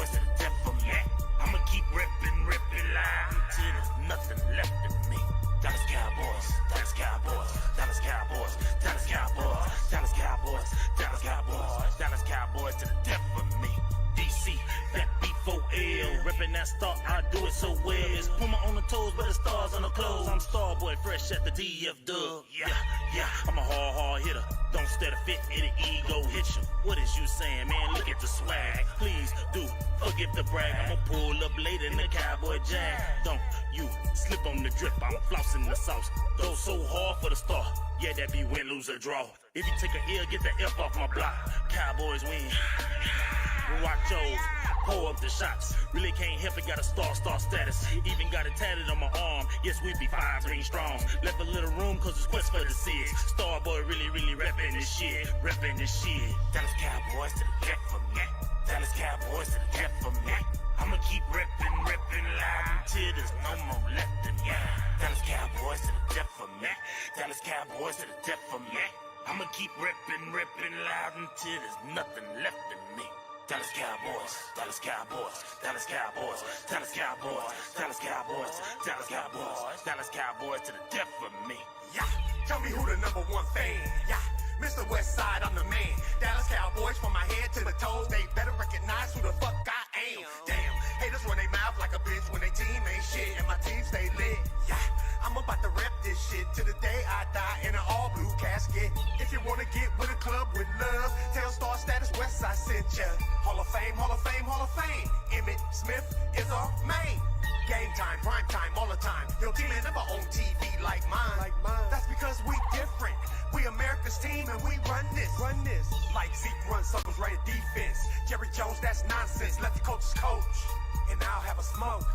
Cowboys to the death of me. I'ma keep ripping loud until there's nothing left of me. Dallas Cowboys, Dallas Cowboys, Dallas Cowboys, Dallas Cowboys, Dallas Cowboys, Dallas Cowboys, Dallas Cowboys to the death of me. DC, that B4L, ripping that star, I do it so well. It's Puma on the toes, but the stars on the clothes. I'm Starboy, fresh at the DF Dub. Yeah, I'm a hard hitter. Don't stare to fit, it'll ego hit you. What is you saying, man? Look at the swag. Please do forgive the brag. I'ma pull up later in the Cowboy Jag. Don't you slip on the drip, I'm flossing the sauce. Go so hard for the star. Yeah, that be win, lose, or draw. If you take an L, get the F off my block. Cowboys win. Watch yours, pour up the shots. Really can't help it, got a star status. Even got it tatted on my arm. Yes, we be 5 green strong. Left a little room cause it's quest for the six. Starboy really reppin' this shit. Dallas Cowboys to the death for me. Dallas Cowboys to the death for me. I'ma keep ripping loud until there's no more left in me. Dallas Cowboys to the death for me. Dallas Cowboys to the death for me. I'ma keep ripping loud until there's nothing left in me. Dallas Cowboys, Dallas Cowboys, Dallas Cowboys, Dallas Cowboys, Dallas Cowboys, Dallas Cowboys, Dallas Cowboys to the death for me. Yeah, tell me who the #1 fan. Yeah, Mr. Westside, I'm the man. Dallas Cowboys from my head to the toes. They better recognize who the fuck I am. Damn, haters run their mouth like a bitch when they team ain't shit and my team stay lit. Yeah, I'm about to rep this shit till the day I die in an all blue casket. If you wanna get with a club with love, tell Star Status Westside sent ya. Hall of Fame, Hall of Fame, Hall of Fame. Emmett Smith is our main. Game time, prime time, all the time. Your team ain't never on TV like mine. That's because we different. We America's team and we run this. Like Zeke runs circles right at defense. Jerry Jones, that's nonsense. Let the coaches coach. And I'll have a smoke.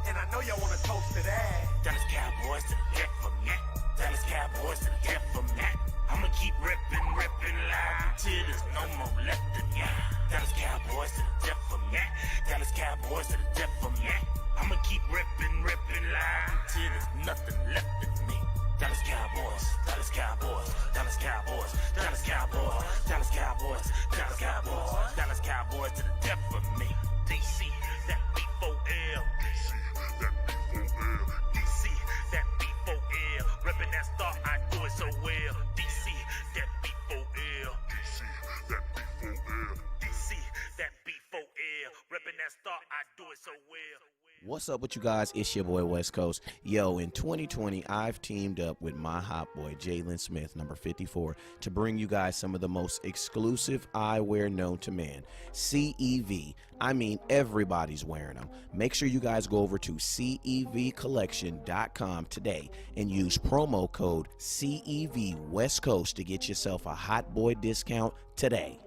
And I know y'all wanna toast to that. Dallas Cowboys to the death for me. Dallas Cowboys to the death for me. I'ma keep ripping loud until there's no more left in me. Dallas Cowboys to the death for me. Dallas Cowboys to the death for me. I'ma keep ripping loud until there's nothing left in me. Dallas Cowboys, Dallas Cowboys, Dallas Cowboys, Dallas Cowboys, Dallas Cowboys, Dallas Cowboys, Dallas Cowboys to the death for me. DC, that B4L. DC, that B4L. Reppin' that star, I do it so well. DC, that B4L. DC, that B4L. Reppin' that star, I do it so well. What's up with you guys? It's your boy West Coast. Yo, in 2020, I've teamed up with my hot boy, JAYLON Smith, number 54, to bring you guys some of the most exclusive eyewear known to man. CEV. I mean, everybody's wearing them. Make sure you guys go over to CEVcollection.com today and use promo code CEV West Coast to get yourself a hot boy discount today.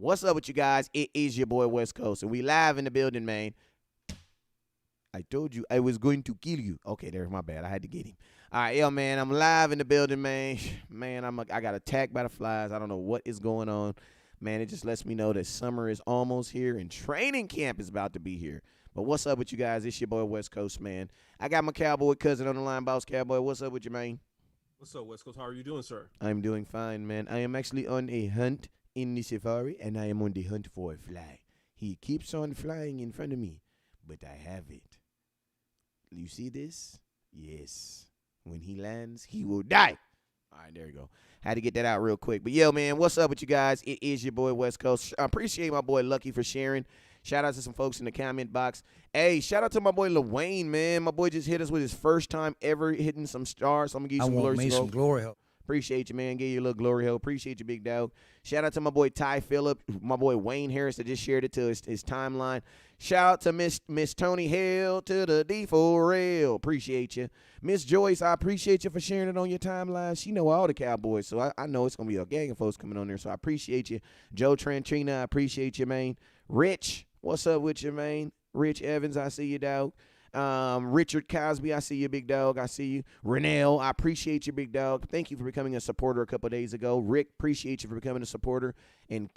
What's up with you guys? It is your boy West Coast, and we live in the building, man. I told you I was going to kill you. Okay, there's my bad. I had to get him. All right, yo, man, I'm live in the building, man. Man, I got attacked by the flies. I don't know what is going on. Man, it just lets me know that summer is almost here and training camp is about to be here. But what's up with you guys? It's your boy West Coast, man. I got my Cowboy cousin on the line, Boss Cowboy. What's up with you, man? What's up, West Coast? How are you doing, sir? I'm doing fine, man. I am actually on a hunt in the safari, and I am on the hunt for a fly. He keeps on flying in front of me, but I have it. You see this? Yes. When he lands, he will die. All right, there you go. Had to get that out real quick. But, yo, man, what's up with you guys? It is your boy West Coast. I appreciate my boy Lucky for sharing Shout out to some folks in the comment box. Hey, shout out to my boy Lil Wayne, man. My boy just hit us with his first time ever hitting some stars. So I'm gonna give you I some want glory. me some glory hole. Appreciate you, man. Give you a little glory hole. Appreciate you, big dog. Shout out to my boy Ty Phillip, my boy Wayne Harris that just shared it to his timeline. Shout out to Miss Tony Hale to the D for real. Appreciate you. Miss Joyce, I appreciate you for sharing it on your timeline. She know all the Cowboys, so I know it's going to be a gang of folks coming on there, so I appreciate you. Joe Trantrina, I appreciate you, man. Rich, what's up with you, man? Rich Evans, I see you, dog. Richard Cosby, I see you, big dog. I see you. Renell, I appreciate you, big dog. Thank you for becoming a supporter a couple of days ago. Rick, appreciate you for becoming a supporter. And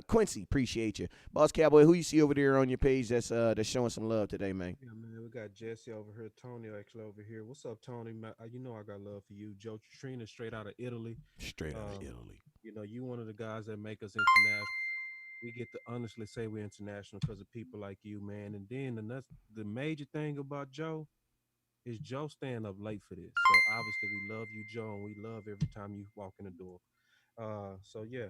Quincy, appreciate you. Boss Cowboy, who you see over there on your page that's showing some love today, man? Yeah, man, we got Jesse over here, Tony actually over here. What's up, Tony? You know I got love for you. Joe Trina, straight out of Italy. Straight out of Italy. You know, you one of the guys that make us international. We get to honestly say we're international because of people like you, man. And then the major thing about Joe is Joe staying up late for this. So obviously we love you, Joe, and we love every time you walk in the door. So yeah.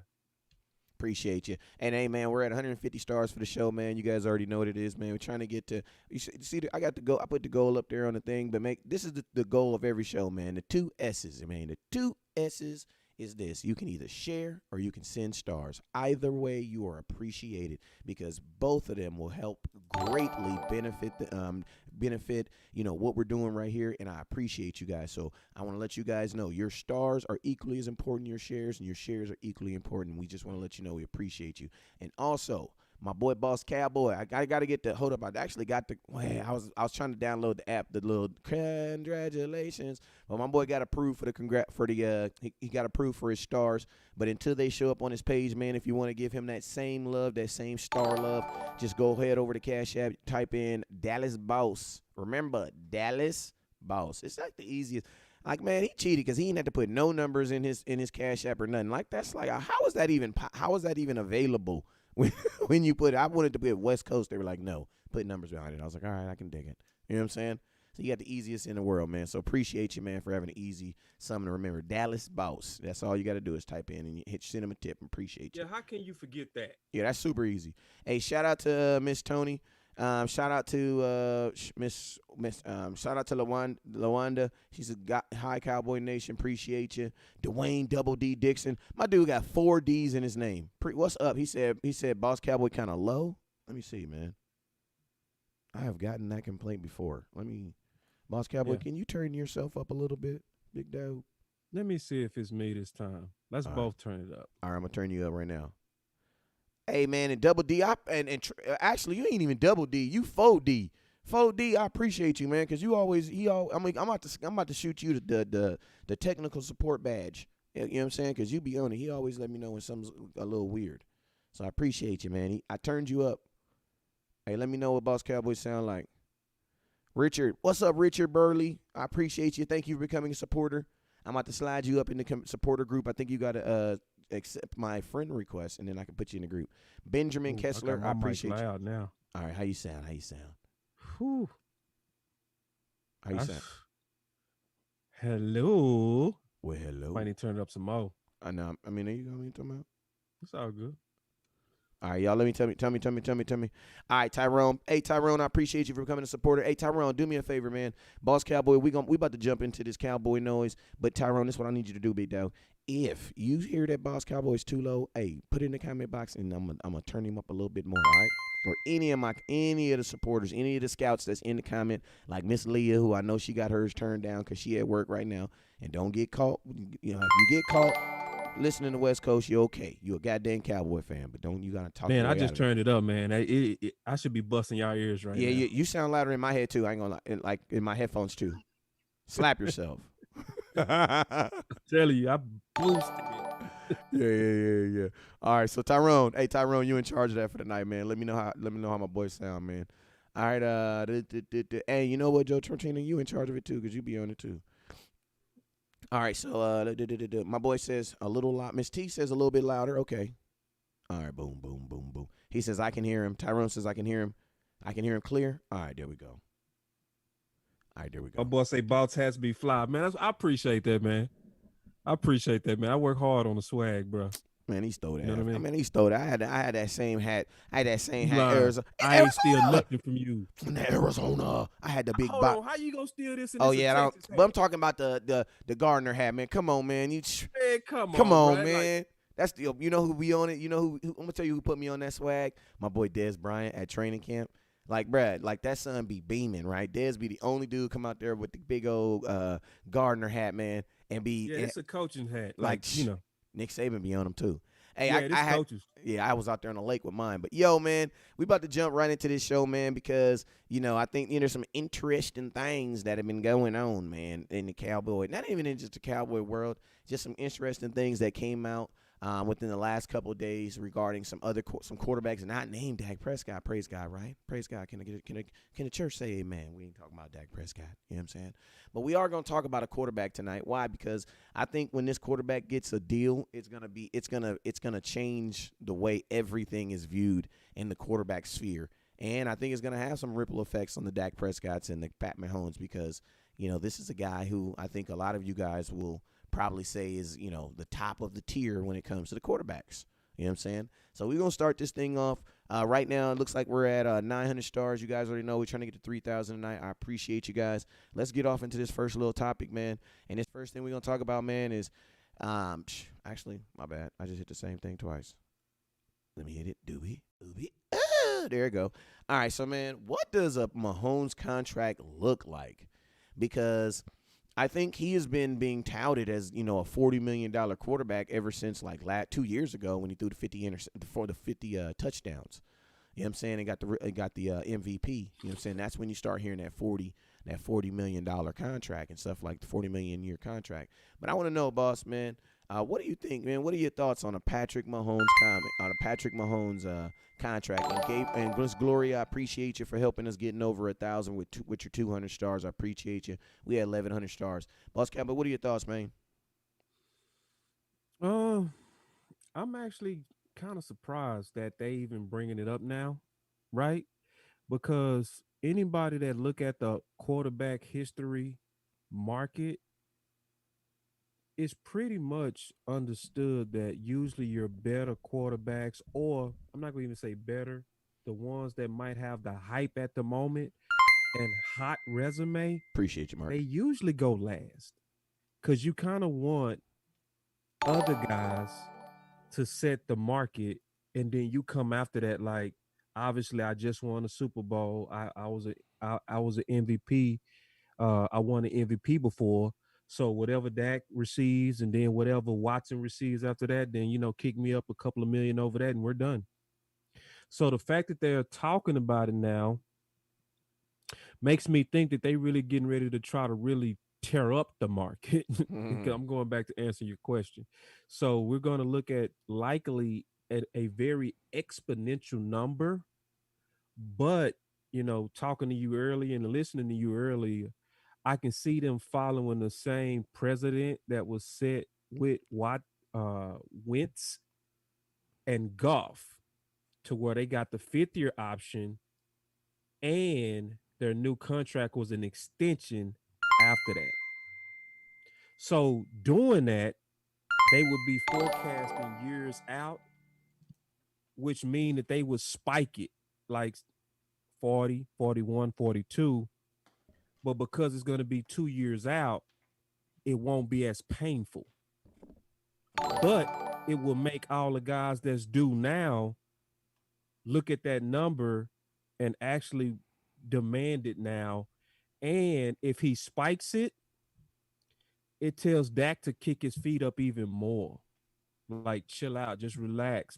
Appreciate you. And hey, man, we're at 150 stars for the show, man. You guys already know what it is, man. We're trying to get to. You see, I got the goal. I put the goal up there on the thing, but this is the goal of every show, man. The 2 S's, man. The 2 S's is this: you can either share or you can send stars. Either way, you are appreciated because both of them will help greatly benefit what we're doing right here, and I appreciate you guys. So I want to let you guys know your stars are equally as important as your shares, and your shares are equally important. We just want to let you know we appreciate you. And also, my boy Boss Cowboy, I got to get the hold up. I actually got the. I was trying to download the app, the little congratulations. But my boy got approved for the he got approved for his stars. But until they show up on his page, man, if you want to give him that same love, that same star love, just go ahead over to Cash App, type in Dallas Boss. Remember, Dallas Boss. It's like the easiest. Like, man, he cheated because he didn't have to put no numbers in his Cash App or nothing. Like, that's like, how is that even available? When you put it, I wanted to put West Coast. They were like, no, put numbers behind it. I was like, all right, I can dig it. You know what I'm saying? So you got the easiest in the world, man. So appreciate you, man, for having an easy something to remember. Dallas Boss. That's all you got to do is type in and you send him a tip and appreciate you. Yeah, how can you forget that? Yeah, that's super easy. Hey, shout out to Miss Tony. Shout out to shout out to Lawanda. She's hi Cowboy Nation. Appreciate you. Dwayne Double D Dixon. My dude got 4 D's in his name. What's up? He said Boss Cowboy kind of low. Let me see, man. I have gotten that complaint before. Boss Cowboy, Yeah. Can you turn yourself up a little bit, big dog? Let me see if it's me this time. Let's both turn it up. All right, I'm gonna turn you up right now. Hey, man, and Double D, actually, you ain't even Double D. You 4D. 4D, I appreciate you, man, because I'm about to shoot you the technical support badge. You know what I'm saying? Because you be on it. He always let me know when something's a little weird. So I appreciate you, man. I turned you up. Hey, let me know what Boss Cowboy sound like. Richard, what's up, Richard Burley? I appreciate you. Thank you for becoming a supporter. I'm about to slide you up in the supporter group. I think you got to accept my friend request, and then I can put you in the group. Benjamin Kessler, I appreciate you. Loud now. All right, how you sound? Whew. How you sound? Hello. Well, hello. Might need to turn it up some more. I know. I mean, are you know what I'm talking about? It's all good. All right, y'all. Let me tell me. All right, Tyrone. Hey, Tyrone, I appreciate you for becoming a supporter. Hey, Tyrone, do me a favor, man. Boss Cowboy, we about to jump into this cowboy noise. But Tyrone, this is what I need you to do, big dog. If you hear that Boss Cowboy is too low, hey, put it in the comment box, and I'm gonna turn him up a little bit more. All right. Or any of the supporters, any of the scouts that's in the comment, like Miss Leah, who I know she got hers turned down because she at work right now. And don't get caught. You know, if you get caught listening to West Coast, you're okay. You're a goddamn Cowboy fan, but you gotta talk. Man, I just turned it up, man. I should be busting y'all ears right now. Yeah, you sound louder in my head too. I ain't gonna lie, like in my headphones too. Slap yourself. I'm telling you, I boosted it. Yeah. All right, so Tyrone, you in charge of that for the night, man. Let me know how my boys sound, man. All right, hey, you know what, Joe Tortina, you in charge of it too, cause you be on it too. All right, so my boy says a little loud. Miss T says a little bit louder. Okay. All right, boom, boom, boom, boom. He says I can hear him. Tyrone says I can hear him. I can hear him clear. All right, there we go. My boy say Boss has to be fly, man. I appreciate that, man. I work hard on the swag, bro. Man, he stole that. You know what I mean? He stole that. I had that same hat. I had that same You hat. lying. Arizona. I ain't steal nothing from you. From Arizona. I had the big Hold box. on, how you gonna steal this? And Oh this yeah, a I don't, Texas but I'm hat? talking about the Gardner hat, man. Come on, man. Man, Come on, on, bruh. man. Like, That's the, you know who be on it. You know who I'm gonna tell you who put me on that swag. My boy Dez Bryant at training camp. Like, Brad, like that son be beaming, right? Dez be the only dude come out there with the big old Gardner hat, man, and be yeah, it's a coaching hat. like You know. Nick Saban be on him too. Hey, Yeah, this I had, coaches. yeah, I was out there on the lake with mine. But yo, man, we about to jump right into this show, man, because I think there's some interesting things that have been going on, man, in the Cowboy. Not even in just the Cowboy world, just some interesting things that came out within the last couple of days regarding some quarterbacks not named Dak Prescott. Praise God, right? Praise God. Can the church say amen? We ain't talking about Dak Prescott. You know what I'm saying? But we are going to talk about a quarterback tonight. Why? Because I think when this quarterback gets a deal, it's gonna change the way everything is viewed in the quarterback sphere. And I think it's gonna have some ripple effects on the Dak Prescotts and the Pat Mahomes because, this is a guy who I think a lot of you guys will probably say is, the top of the tier when it comes to the quarterbacks. You know what I'm saying? So we're going to start this thing off. Right now, it looks like we're at 900 stars. You guys already know we're trying to get to 3,000 tonight. I appreciate you guys. Let's get off into this first little topic, man. And this first thing we're going to talk about, man, is actually, my bad. I just hit the same thing twice. Let me hit it. Doobie. There you go. All right, so, man, what does a Mahomes contract look like? Because I think he has been being touted as, a $40 million quarterback ever since like 2 years ago when he threw the 50 touchdowns. You know what I'm saying? And got the MVP. You know what I'm saying? That's when you start hearing that $40 million contract and stuff like the $40 million year contract. But I want to know, boss man, what do you think, man? What are your thoughts on a Patrick Mahomes contract? And Miss Gloria, I appreciate you for helping us getting over 1,000 with your 200 stars. I appreciate you. We had 1,100 stars. Boss Cowboy, what are your thoughts, man? I'm actually kind of surprised that they even bringing it up now, right? Because anybody that look at the quarterback history market, it's pretty much understood that usually your better quarterbacks, or I'm not going to even say better, the ones that might have the hype at the moment and hot resume, Appreciate you, Mark. they usually go last because you kind of want other guys to set the market, and then you come after that. Like, obviously, I just won a Super Bowl. I was an MVP. I won an MVP before. So whatever Dak receives, and then whatever Watson receives after that, then kick me up a couple of million over that, and we're done. So the fact that they're talking about it now makes me think that they really getting ready to try to really tear up the market. I'm going back to answer your question. So we're going to look at likely at a very exponential number, but talking to you early and listening to you earlier, I can see them following the same president that was set with Wentz and Goff, to where they got the 5th-year option and their new contract was an extension after that. So doing that, they would be forecasting years out, which mean that they would spike it like 40, 41, 42. But because it's going to be 2 years out, it won't be as painful. But it will make all the guys that's due now look at that number and actually demand it now. And if he spikes it, it tells Dak to kick his feet up even more. Like, chill out, just relax,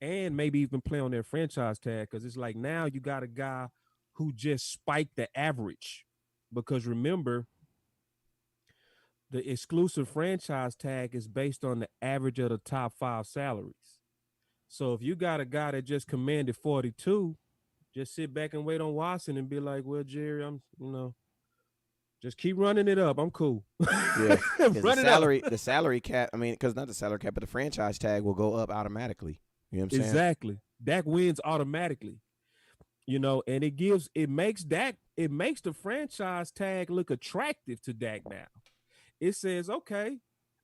and maybe even play on their franchise tag, because it's like now you got a guy who just spiked the average. Because remember, the exclusive franchise tag is based on the average of the top 5 salaries. So if you got a guy that just commanded 42, just sit back and wait on Watson and be like, well, Jerry, I'm, just keep running it up. I'm cool. Yeah, the salary cap. I mean, because not the salary cap, but the franchise tag will go up automatically. You know what I'm saying? Exactly. Dak wins automatically. And it makes the franchise tag look attractive to Dak now. It says, okay,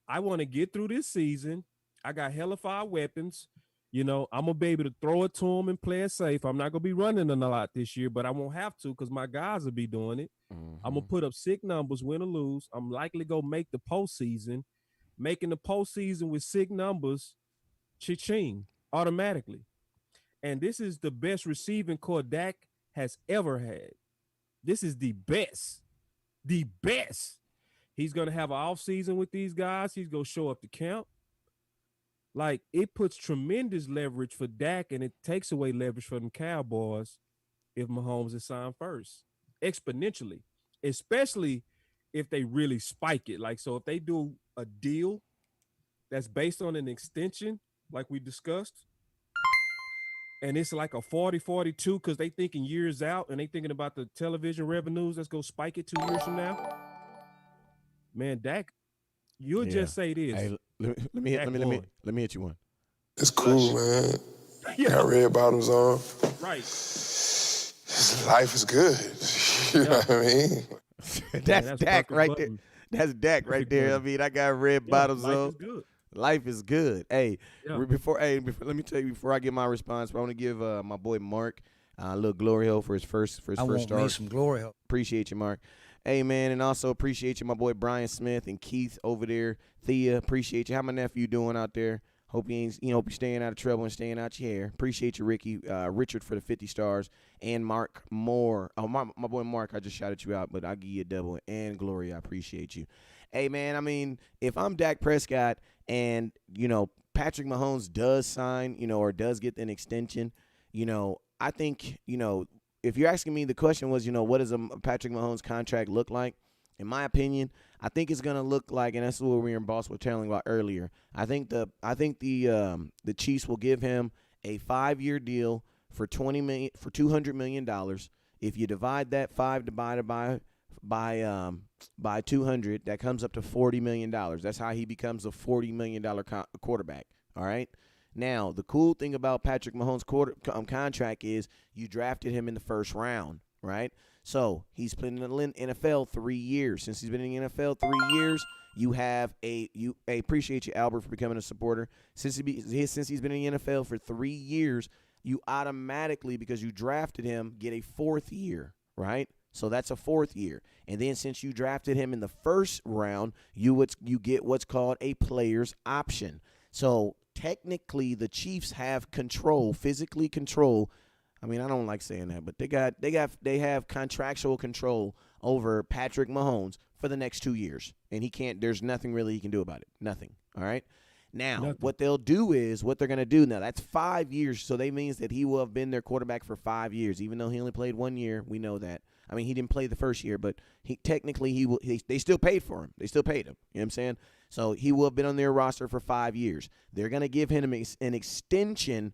I want to get through this season. I got hellified weapons. You know, I'm gonna be able to throw it to him and play it safe. I'm not gonna be running a lot this year, but I won't have to because my guys will be doing it. I'm gonna put up sick numbers, win or lose. I'm likely gonna make the postseason. Making the postseason with sick numbers, cha-ching, automatically. And this is the best receiving core Dak has ever had. This is the best. The best. He's going to have an offseason with these guys. He's going to show up to camp. Like, it puts tremendous leverage for Dak, and it takes away leverage from the Cowboys if Mahomes is signed first, exponentially, especially if they really spike it. Like, so if they do a deal that's based on an extension, like we discussed, and it's like a 40-42 because they thinking years out and they thinking about the television revenues. Let's go spike it 2 years from now. Man, Dak, you'll just say this. Hey, let me hit you one. It's cool, man. Got red bottoms on. Right. Life is good. You know what I mean? That's Dak right there. That's Dak right there. I mean, I got red bottoms on. Life is good. Life is good. Hey, before let me tell you before I get my response, I want to give my boy Mark a little glory hole for his first start. I want me some glory hole. Appreciate you, Mark. Hey, man, and also appreciate you, my boy Brian Smith and Keith over there. Thea, appreciate you. How my nephew doing out there? Hope you ain't, hope you're staying out of trouble and staying out your hair. Appreciate you, Ricky, Richard for the 50 stars, and Mark Moore. Oh, my boy Mark, I just shouted you out, but I'll give you a double. And Gloria, I appreciate you. Hey, man, I mean, if I'm Dak Prescott and, Patrick Mahomes does sign, or does get an extension, I think, if you're asking me, the question was, what does a Patrick Mahomes contract look like? In my opinion, I think it's gonna look like, and that's what we were in Boss were telling about earlier. I think the Chiefs will give him a 5-year deal for $200 million. If you divide that 5 divided by 200, that comes up to $40 million. That's how he becomes a $40 million quarterback. All right. Now, the cool thing about Patrick Mahomes' contract is you drafted him in the first round, right? So he's been in the NFL 3 years. Since he's been in the NFL 3 years, you have I appreciate you, Albert, for becoming a supporter. Since he's been in the NFL for 3 years, you automatically, because you drafted him, get a 4th year, right? So that's a 4th year. And then since you drafted him in the first round, you get what's called a player's option. So technically, the Chiefs have physically control. I mean, I don't like saying that, but they have contractual control over Patrick Mahomes for the next 2 years, and there's nothing really he can do about it. Nothing. All right. Now, what they're going to do now, that's 5 years, so that means that he will have been their quarterback for 5 years, even though he only played 1 year. We know that. I mean, he didn't play the first year, but they still paid for him. They still paid him. You know what I'm saying? So he will have been on their roster for 5 years. They're going to give him an extension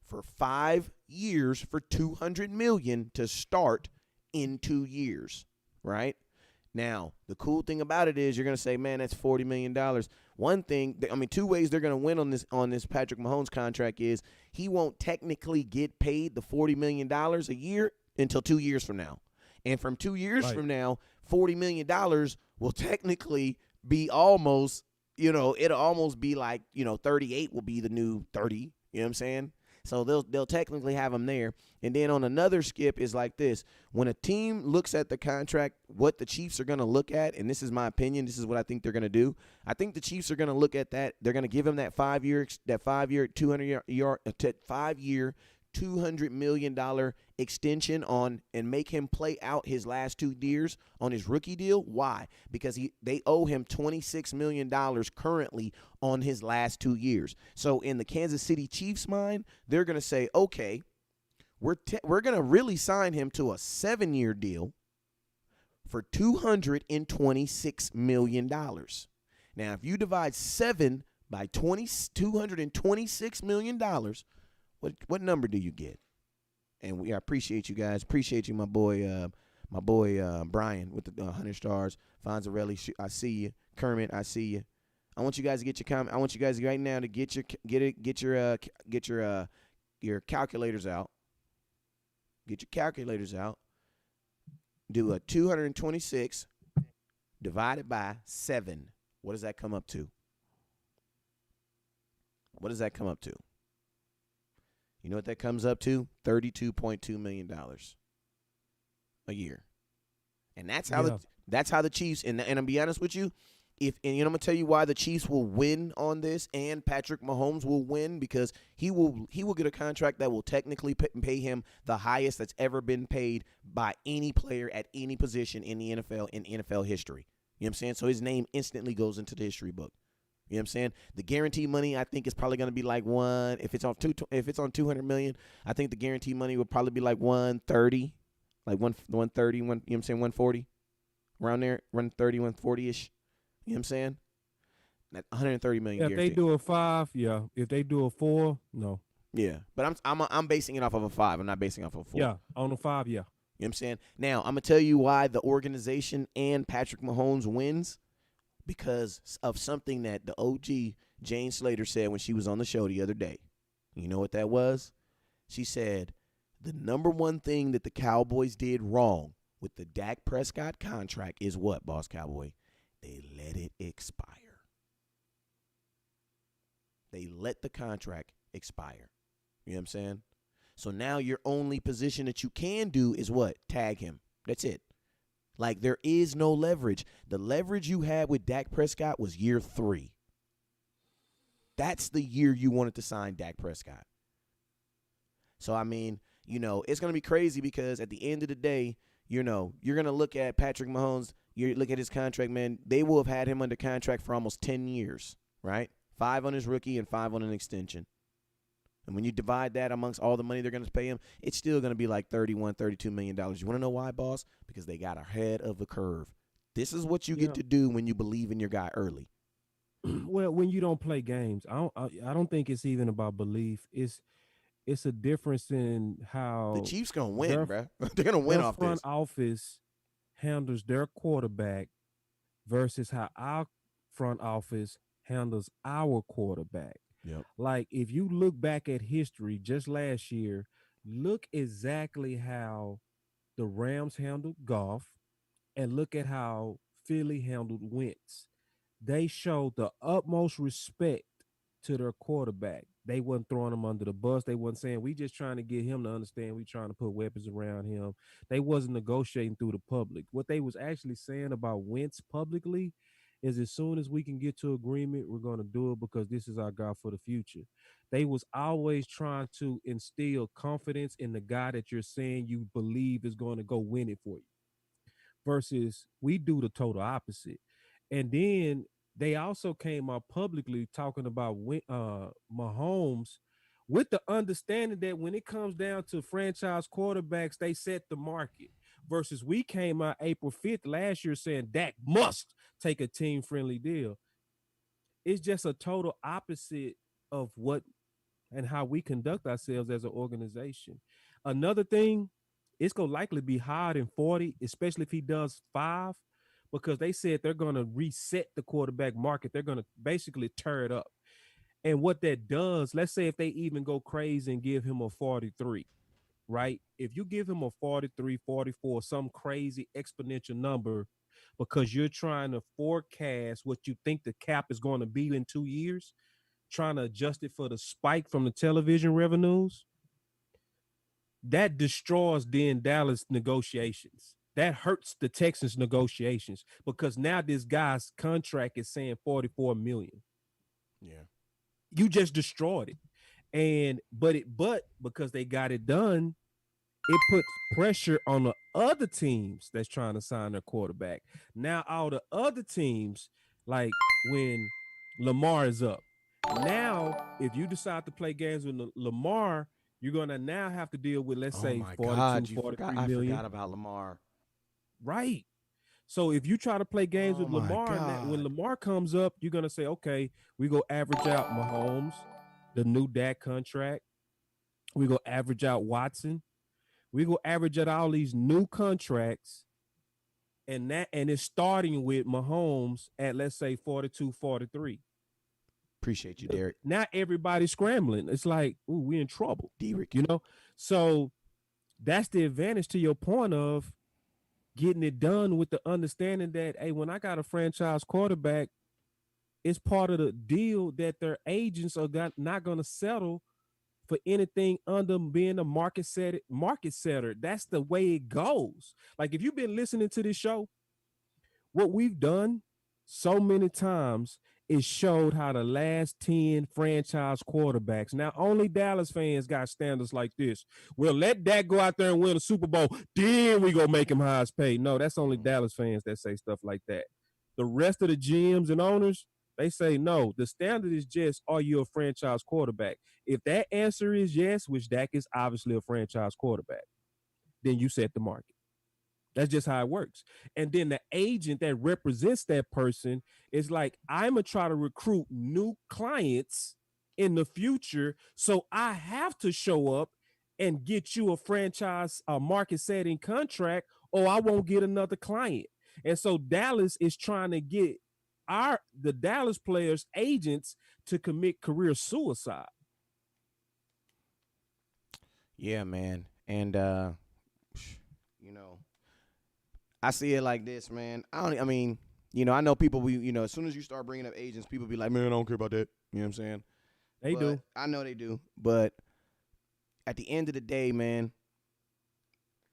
for 5 years for $200 million to start in 2 years, right? Now, the cool thing about it is you're going to say, man, that's $40 million. One thing, 2 ways they're going to win on this Patrick Mahomes contract is he won't technically get paid the $40 million a year until 2 years from now. And from 2 years from now, $40 million will technically be almost, it'll almost be like, 38 will be the new 30. You know what I'm saying? So they'll technically have him there. And then on another skip is like this. When a team looks at the contract, what the Chiefs are going to look at, and this is my opinion, this is what I think they're going to do. I think the Chiefs are going to look at that. They're going to give him that 5 year $200 million extension on and make him play out his last 2 years on his rookie deal. Why? Because they owe him $26 million currently on his last 2 years. So in the Kansas City Chiefs' mind, they're going to say, okay, we're going to really sign him to a 7-year deal for $226 million. Now, if you divide 7 by $226 million, what number do you get? And I appreciate you guys. Appreciate you, my boy Brian with the 100 stars. Fonzarelli, I see you. Kermit, I see you. I want you guys to get your comment. I want you guys right now to get your calculators out. Get your calculators out. Do a 226 divided by 7. What does that come up to? What does that come up to? You know what that comes up to? $32.2 million a year. And that's how the Chiefs, and I'll be honest with you, and I'm gonna tell you why the Chiefs will win on this, and Patrick Mahomes will win, because he will get a contract that will technically pay him the highest that's ever been paid by any player at any position in the NFL in NFL history. You know what I'm saying? So his name instantly goes into the history book. You know what I'm saying? The guarantee money, I think, is probably going to be like if it's on $200 million, I think the guarantee money would probably be like 130, like 130, you know what I'm saying, 140, around there, 130, 140-ish. You know what I'm saying? That $130 million If guarantee. they do a 5, yeah. If they do a 4, no. Yeah, but I'm basing it off of a 5. I'm not basing it off of a 4. Yeah, on a 5, yeah. You know what I'm saying? Now, I'm going to tell you why the organization and Patrick Mahomes wins, because of something that the OG, Jane Slater, said when she was on the show the other day. You know what that was? She said, the number one thing that the Cowboys did wrong with the Dak Prescott contract is what, Boss Cowboy? They let it expire. They let the contract expire. You know what I'm saying? So now your only position that you can do is what? Tag him. That's it. Like, there is no leverage. The leverage you had with Dak Prescott was year 3. That's the year you wanted to sign Dak Prescott. So, I mean, it's going to be crazy, because at the end of the day, you're going to look at Patrick Mahomes. You look at his contract, man. They will have had him under contract for almost 10 years, right? 5 on his rookie and 5 on an extension. And when you divide that amongst all the money they're going to pay him, it's still going to be like $32 million. You want to know why, boss? Because they got ahead of the curve. This is what you get to do when you believe in your guy early. Well, when you don't play games, I don't think it's even about belief. It's a difference in how the Chiefs going to win, bro. They're going to win off this. Front office handles their quarterback versus how our front office handles our quarterback. Yep. Like, if you look back at history just last year, look exactly how the Rams handled Goff and look at how Philly handled Wentz. They showed the utmost respect to their quarterback. They wasn't throwing him under the bus. They wasn't saying, we just trying to get him to understand we trying to put weapons around him. They wasn't negotiating through the public. What they was actually saying about Wentz publicly is, as soon as we can get to agreement, we're going to do it, because this is our guy for the future. They was always trying to instill confidence in the guy that you're saying you believe is going to go win it for you, versus we do the total opposite. And then they also came out publicly talking about Mahomes, with the understanding that when it comes down to franchise quarterbacks, they set the market. Versus we came out April 5th last year saying Dak must take a team-friendly deal. It's just a total opposite of what and how we conduct ourselves as an organization. Another thing, it's going to likely be higher than 40, especially if he does 5, because they said they're going to reset the quarterback market. They're going to basically tear it up. And what that does, let's say if they even go crazy and give him a 43, right? If you give him a 43, 44, some crazy exponential number, because you're trying to forecast what you think the cap is going to be in 2 years, trying to adjust it for the spike from the television revenues, that destroys then Dallas negotiations. That hurts the Texans negotiations, because now this guy's contract is saying $44 million. Yeah. You just destroyed it. But because they got it done, it puts pressure on the other teams that's trying to sign their quarterback. Now all the other teams, like when Lamar is up, now if you decide to play games with Lamar, you're going to now have to deal with, let's say, 42, 43 million. I forgot about Lamar. Right. So if you try to play games with Lamar, and when Lamar comes up, you're going to say, okay, we go average out Mahomes, the new Dak contract. We go average out Watson. We go average out all these new contracts. And it's starting with Mahomes at, let's say, 42, 43. Appreciate you, Derek. Now everybody's scrambling. It's like, ooh, we're in trouble. Derek. So that's the advantage, to your point of getting it done with the understanding that, hey, when I got a franchise quarterback, it's part of the deal that their agents are not going to settle for anything under being a market setter. That's the way it goes. Like if you've been listening to this show, what we've done so many times is showed how the last 10 franchise quarterbacks. Now, only Dallas fans got standards like this. Well, let Dak go out there and win a Super Bowl, then we go make him highest paid. No, that's only Dallas fans that say stuff like that. The rest of the GMs and owners, they say no. The standard is just, are you a franchise quarterback? If that answer is yes, which Dak is obviously a franchise quarterback, then you set the market. That's just how it works. And then the agent that represents that person is like, I'm going to try to recruit new clients in the future. So I have to show up and get you a franchise, a market setting contract, or I won't get another client. And so Dallas is trying to get the Dallas players' agents to commit career suicide. Yeah, man. And you know, I see it like this, man. I mean, I know people. As soon as you start bringing up agents, people be like, "Man, I don't care about that." You know what I'm saying? They do. I know they do. But at the end of the day, man,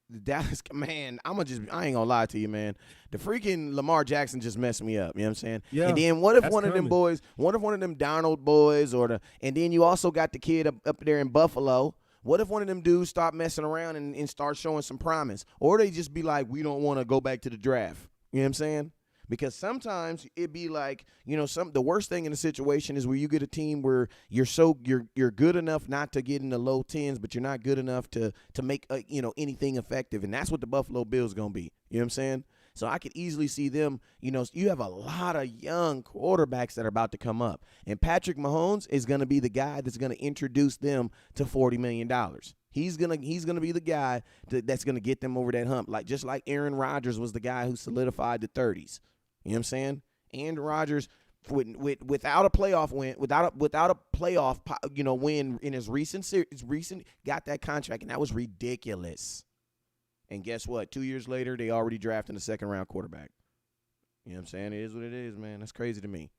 the Dallas, man, I ain't gonna lie to you, man. The freaking Lamar Jackson just messed me up. You know what I'm saying? Yeah. And then what if that's one of them coming. boys, one of them Darnold boys, and then you also got the kid up there in Buffalo. What if one of them dudes start messing around and start showing some promise? Or they just be like, we don't want to go back to the draft. You know what I'm saying? Because sometimes it be like, the worst thing in the situation is where you get a team where you're good enough not to get in the low tens, but you're not good enough to make anything effective. And that's what the Buffalo Bills going to be. You know what I'm saying? So I could easily see them, you have a lot of young quarterbacks that are about to come up. And Patrick Mahomes is going to be the guy that's going to introduce them to $40 million. He's gonna be the guy that's going to get them over that hump, just like Aaron Rodgers was the guy who solidified the 30s. You know what I'm saying? Aaron Rodgers, without a playoff win, without a playoff win in his recent got that contract, and that was ridiculous. And guess what? 2 years later, they already drafted a second-round quarterback. You know what I'm saying? It is what it is, man. That's crazy to me.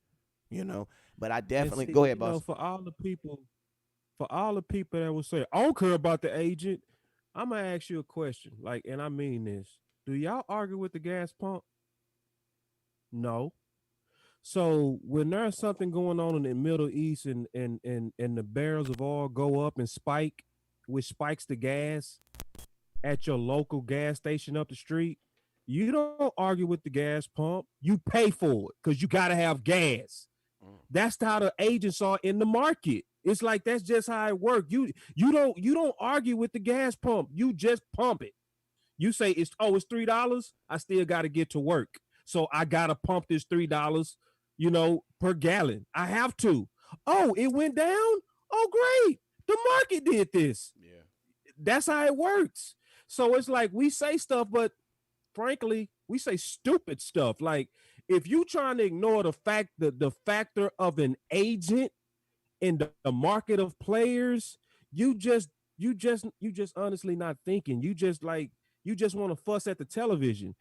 But I definitely go ahead, boss. For all the people that will say, I don't care about the agent, I'm gonna ask you a question. And I mean this. Do y'all argue with the gas pump? No. So when there's something going on in the Middle East and the barrels of oil go up and spike, which spikes the gas at your local gas station up the street, you don't argue with the gas pump. You pay for it because you got to have gas. That's how the agents are in the market. It's like that's just how it works. You don't argue with the gas pump. You just pump it. You say it's $3. I still got to get to work, so I got to pump this $3, per gallon. I have to. Oh, it went down. Oh, great. The market did this. Yeah, that's how it works. So it's like we say stuff, but frankly, we say stupid stuff. Like if you trying to ignore the factor of an agent in the market of players, you just honestly not thinking. You just want to fuss at the television,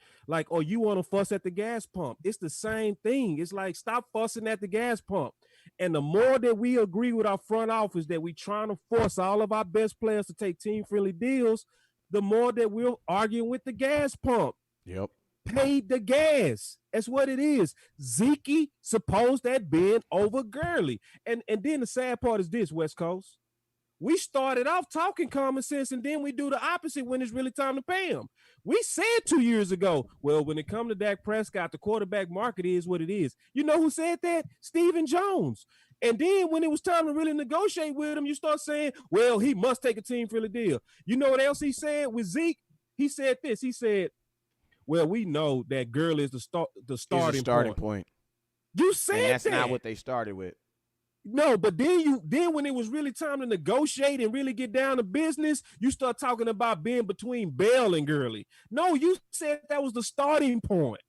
or you want to fuss at the gas pump. It's the same thing. It's like, stop fussing at the gas pump. And the more that we agree with our front office that we trying to force all of our best players to take team-friendly deals, the more that we're arguing with the gas pump. Yep. Pay the gas. That's what it is. Zeke supposed that been over Gurley. And then the sad part is this, West Coast. We started off talking common sense, and then we do the opposite when it's really time to pay him. We said 2 years ago, well, when it comes to Dak Prescott, the quarterback market is what it is. You know who said that? Stephen Jones. And then when it was time to really negotiate with him, you start saying, well, he must take a team-friendly deal. You know what else he said with Zeke? He said this. He said, well, we know that Gurley is the starting point. You said and that's that. not what they started with. No, but then when it was really time to negotiate and really get down to business, you start talking about being between Bell and Gurley. No, you said that was the starting point.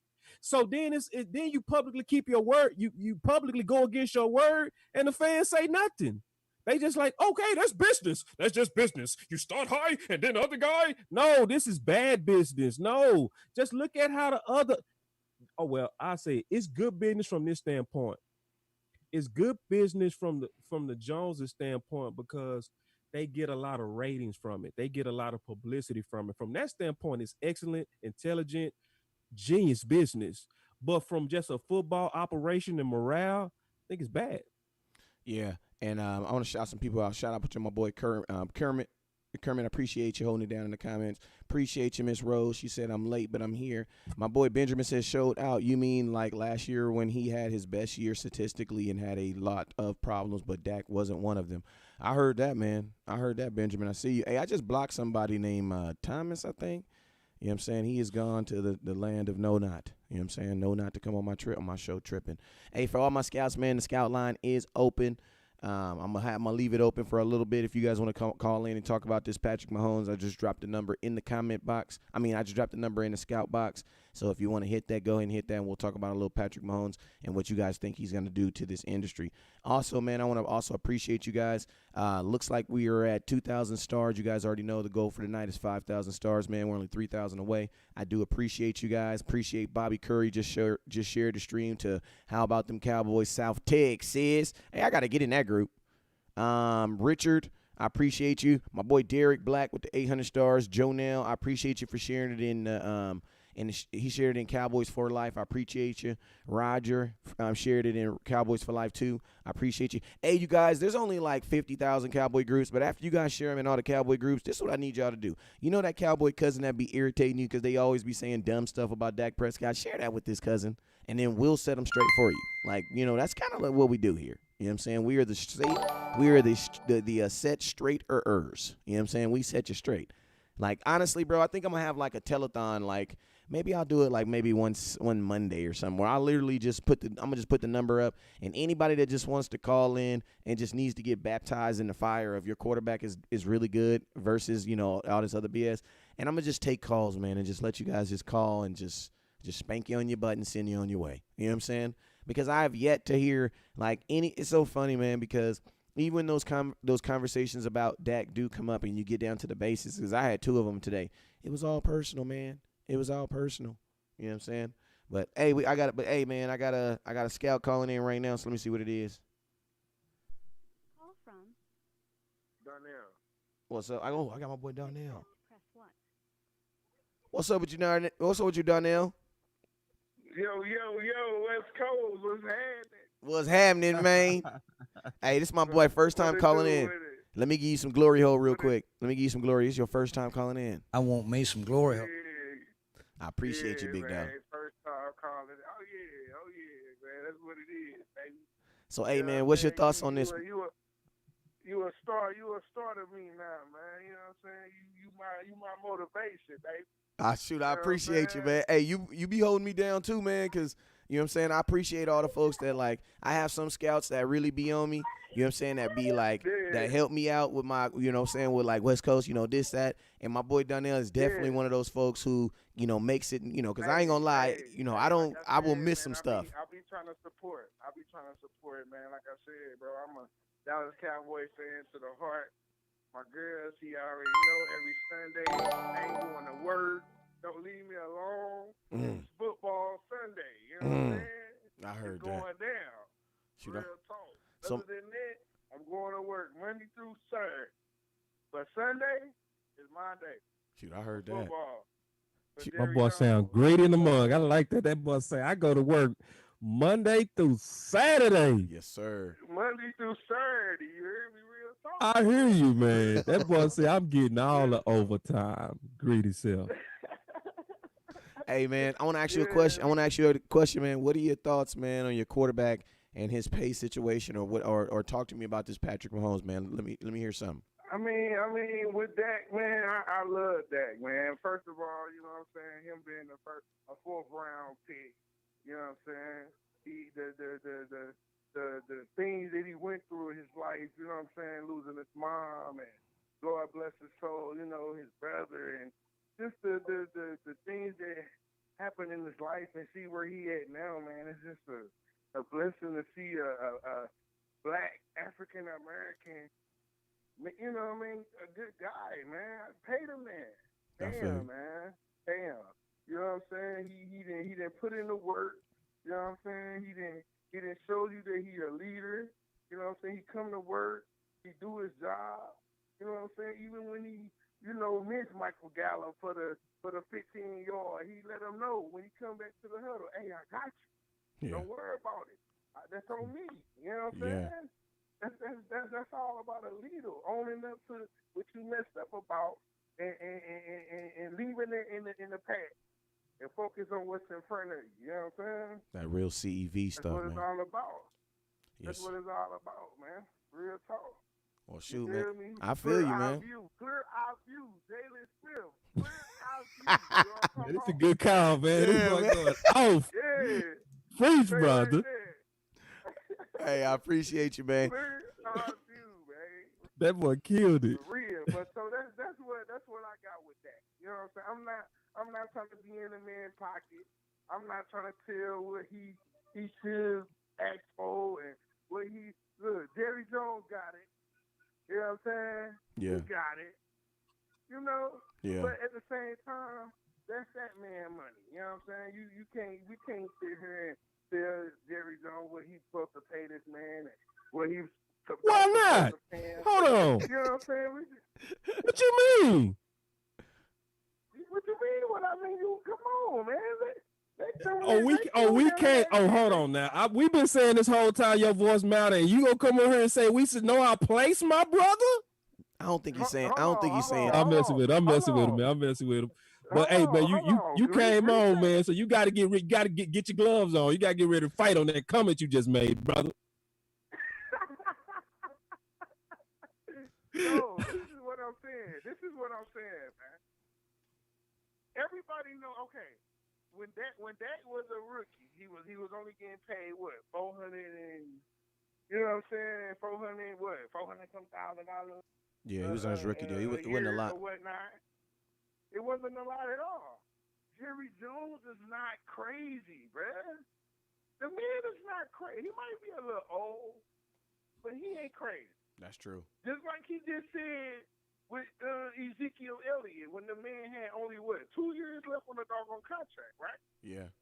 So then then you publicly keep your word. You publicly go against your word, and the fans say nothing. They just like, okay, that's business. That's just business. You start high, and then the other guy. No, this is bad business. No, just look at how the other. Oh well, I say it's good business from this standpoint. it's good business from the Joneses standpoint because they get a lot of ratings from it. They get a lot of publicity from it. From that standpoint, it's excellent, intelligent, genius business. But from just a football operation and morale, I think it's bad. Yeah, and I want to shout some people out. Shout out to my boy Kermit. Kermit, I appreciate you holding it down in the comments. Appreciate you, Miss Rose. She said I'm late, but I'm here. My boy Benjamin says showed out. You mean like last year when he had his best year statistically and had a lot of problems, but Dak wasn't one of them. I heard that, man. I heard that, Benjamin. I see you. Hey, I just blocked somebody named Thomas, I think. You know what I'm saying? He has gone to the land of no not. You know what I'm saying? No not to come on my show tripping. Hey, for all my scouts, man, the scout line is open. I'm gonna leave it open for a little bit. If you guys want to call in and talk about this Patrick Mahomes, I just dropped the number in the comment box. I just dropped the number in the scout box. So if you want to hit that, go ahead and hit that, and we'll talk about a little Patrick Mahomes and what you guys think he's gonna do to this industry. Also, man, I want to also appreciate you guys. Looks like we are at 2,000 stars. You guys already know the goal for the night is 5,000 stars, man. We're only 3,000 away. I do appreciate you guys. Appreciate Bobby Curry just shared the stream to How About Them Cowboys South Texas. Hey, I got to get in that group. Richard, I appreciate you. My boy Derek Black with the 800 stars. Jonell, I appreciate you for sharing it in he shared it in Cowboys for Life. I appreciate you. Roger shared it in Cowboys for Life too. I appreciate you. Hey, you guys, there's only like 50,000 Cowboy groups, but after you guys share them in all the Cowboy groups, this is what I need y'all to do. You know that Cowboy cousin that be irritating you because they always be saying dumb stuff about Dak Prescott? Share that with this cousin, and then we'll set them straight for you. Like, you know, that's kind of like what we do here. You know what I'm saying? We are the set straight-ers. You know what I'm saying? We set you straight. Like, honestly, bro, I think I'm going to have like a telethon. Like, maybe I'll do it like maybe one Monday or something where I literally just put the number up, and anybody that just wants to call in and just needs to get baptized in the fire of your quarterback is really good versus, you know, all this other BS. And I'm going to just take calls, man, and just let you guys just call and just spank you on your butt and send you on your way. You know what I'm saying? Because I have yet to hear like it's so funny, man, because even those conversations about Dak do come up and you get down to the basics, because I had 2 of them today. It was all personal, man. It was all personal. You know what I'm saying? But hey, I got a scout calling in right now, so let me see what it is. Call from Darnell. What's up? I got my boy Darnell. press 1. What's up with you, Darnell? What's up with you, Darnell? Yo, West Coast, what's happening? What's happening, man? Hey, this is my boy, first time calling in. Let me give you some glory hole real quick. Let me give you some glory. It's your first time calling in. I want me some glory. I appreciate you, big dog. First time calling. Oh yeah, man. That's what it is, baby. So, hey, man, what's your thoughts on this? You a star. You a star to me now, man. You know what I'm saying? You my motivation, baby. Shoot, I appreciate you, man. Hey, you be holding me down too, man, because, you know what I'm saying, I appreciate all the folks that, like, I have some scouts that really be on me, you know what I'm saying, that be, like, that help me out with my, you know what I'm saying, with, like, West Coast, you know, this, that, and my boy Donnell is definitely one of those folks who, you know, makes it, you know, because I ain't gonna lie, you know, I will miss some stuff. I'll be trying to support. Man. Like I said, bro, I'm a Dallas Cowboy fan to the heart. My girl, she already know every Sunday I ain't going to work. Don't leave me alone. It's football Sunday. You know what I'm saying? I heard it's that. going down. Shoot, Real talk. Other than that, I'm going to work Monday through Saturday. But Sunday is my day. Shoot, I heard that. Football. My boy sound great in the mug. I like that. That boy say I go to work Monday through Saturday. Yes, sir. Monday through Saturday. You hear me? Real talk. I hear you, man. That boy say I'm getting all the overtime. Greedy self. Hey, man, I want to ask you a question. Man. What are your thoughts, man, on your quarterback and his pay situation, or talk to me about this Patrick Mahomes, man. Let me hear something. I mean, with Dak, man, I love Dak, man. First of all, you know what I'm saying, him being a 4th round pick, you know what I'm saying. The things that he went through in his life, you know what I'm saying, losing his mom and Lord bless his soul, you know, his brother, and just the things that happened in his life and see where he at now, man. It's just a blessing to see a black African American. You know what I mean? A good guy, man. Pay the man. Damn, man. Damn. You know what I'm saying? He didn't put in the work. You know what I'm saying? He didn't show you that he a leader. You know what I'm saying? He come to work, he do his job. You know what I'm saying? Even when he, missed Michael Gallup for the 15-yard, he let him know when he come back to the huddle, hey, I got you. Yeah. Don't worry about it. That's on me. You know what I'm Yeah. saying? That's all about a leader, owning up to what you messed up about and leaving it in the past and focus on what's in front of you. You know what I'm saying? That real CEV That's stuff, what it's man. all about. That's Yes. what it's all about, man. Real talk. Well, You shoot, feel man. me? I feel you, man. Clear our view. Jalen Smith. Clear our view. You know what I'm Man, talking it's a about? good call, man. Yeah, This boy man. going off. Yeah. Preach, Stay brother. right there. Hey, I appreciate you, man. Clear our view, man. That boy killed it. For real. But so that's what I got with that. You know what I'm saying? I'm not trying to be in the man's pocket. I'm not trying to tell what he should ask for and what he look. Jerry Jones got it. You know what I'm saying? Yeah. He got it. You know? Yeah. But at the same time, that's that man money. You know what I'm saying? We can't sit here and tell Jerry Jones what he's supposed to pay this man and what he's Why not? Hold on. You know what I'm saying? What you mean? What you mean? What I mean? You come on, man. We can't. Oh, hold on now. We've been saying this whole time your voice matter, and you gonna come over here and say we should know our place, my brother? I don't think he's saying. I don't think he's saying. I'm messing with him. I'm messing with him, man. I'm messing with him. But hey, man, you came on, man. So you gotta get your gloves on. You gotta get ready to fight on that comment you just made, brother. No, this is what I'm saying. Man. Everybody know. Okay, when Dak was a rookie, he was only getting paid what, 400 and, you know what I'm saying, 400 some $1,000. Yeah, he was on his rookie deal. He wasn't a lot. Or whatnot. It wasn't a lot at all. Jerry Jones is not crazy, bruh. The man is not crazy. He might be a little old, but he ain't crazy. That's true. Just like he just said with Ezekiel Elliott when the man had only, 2 years left on the doggone contract, right? Yeah.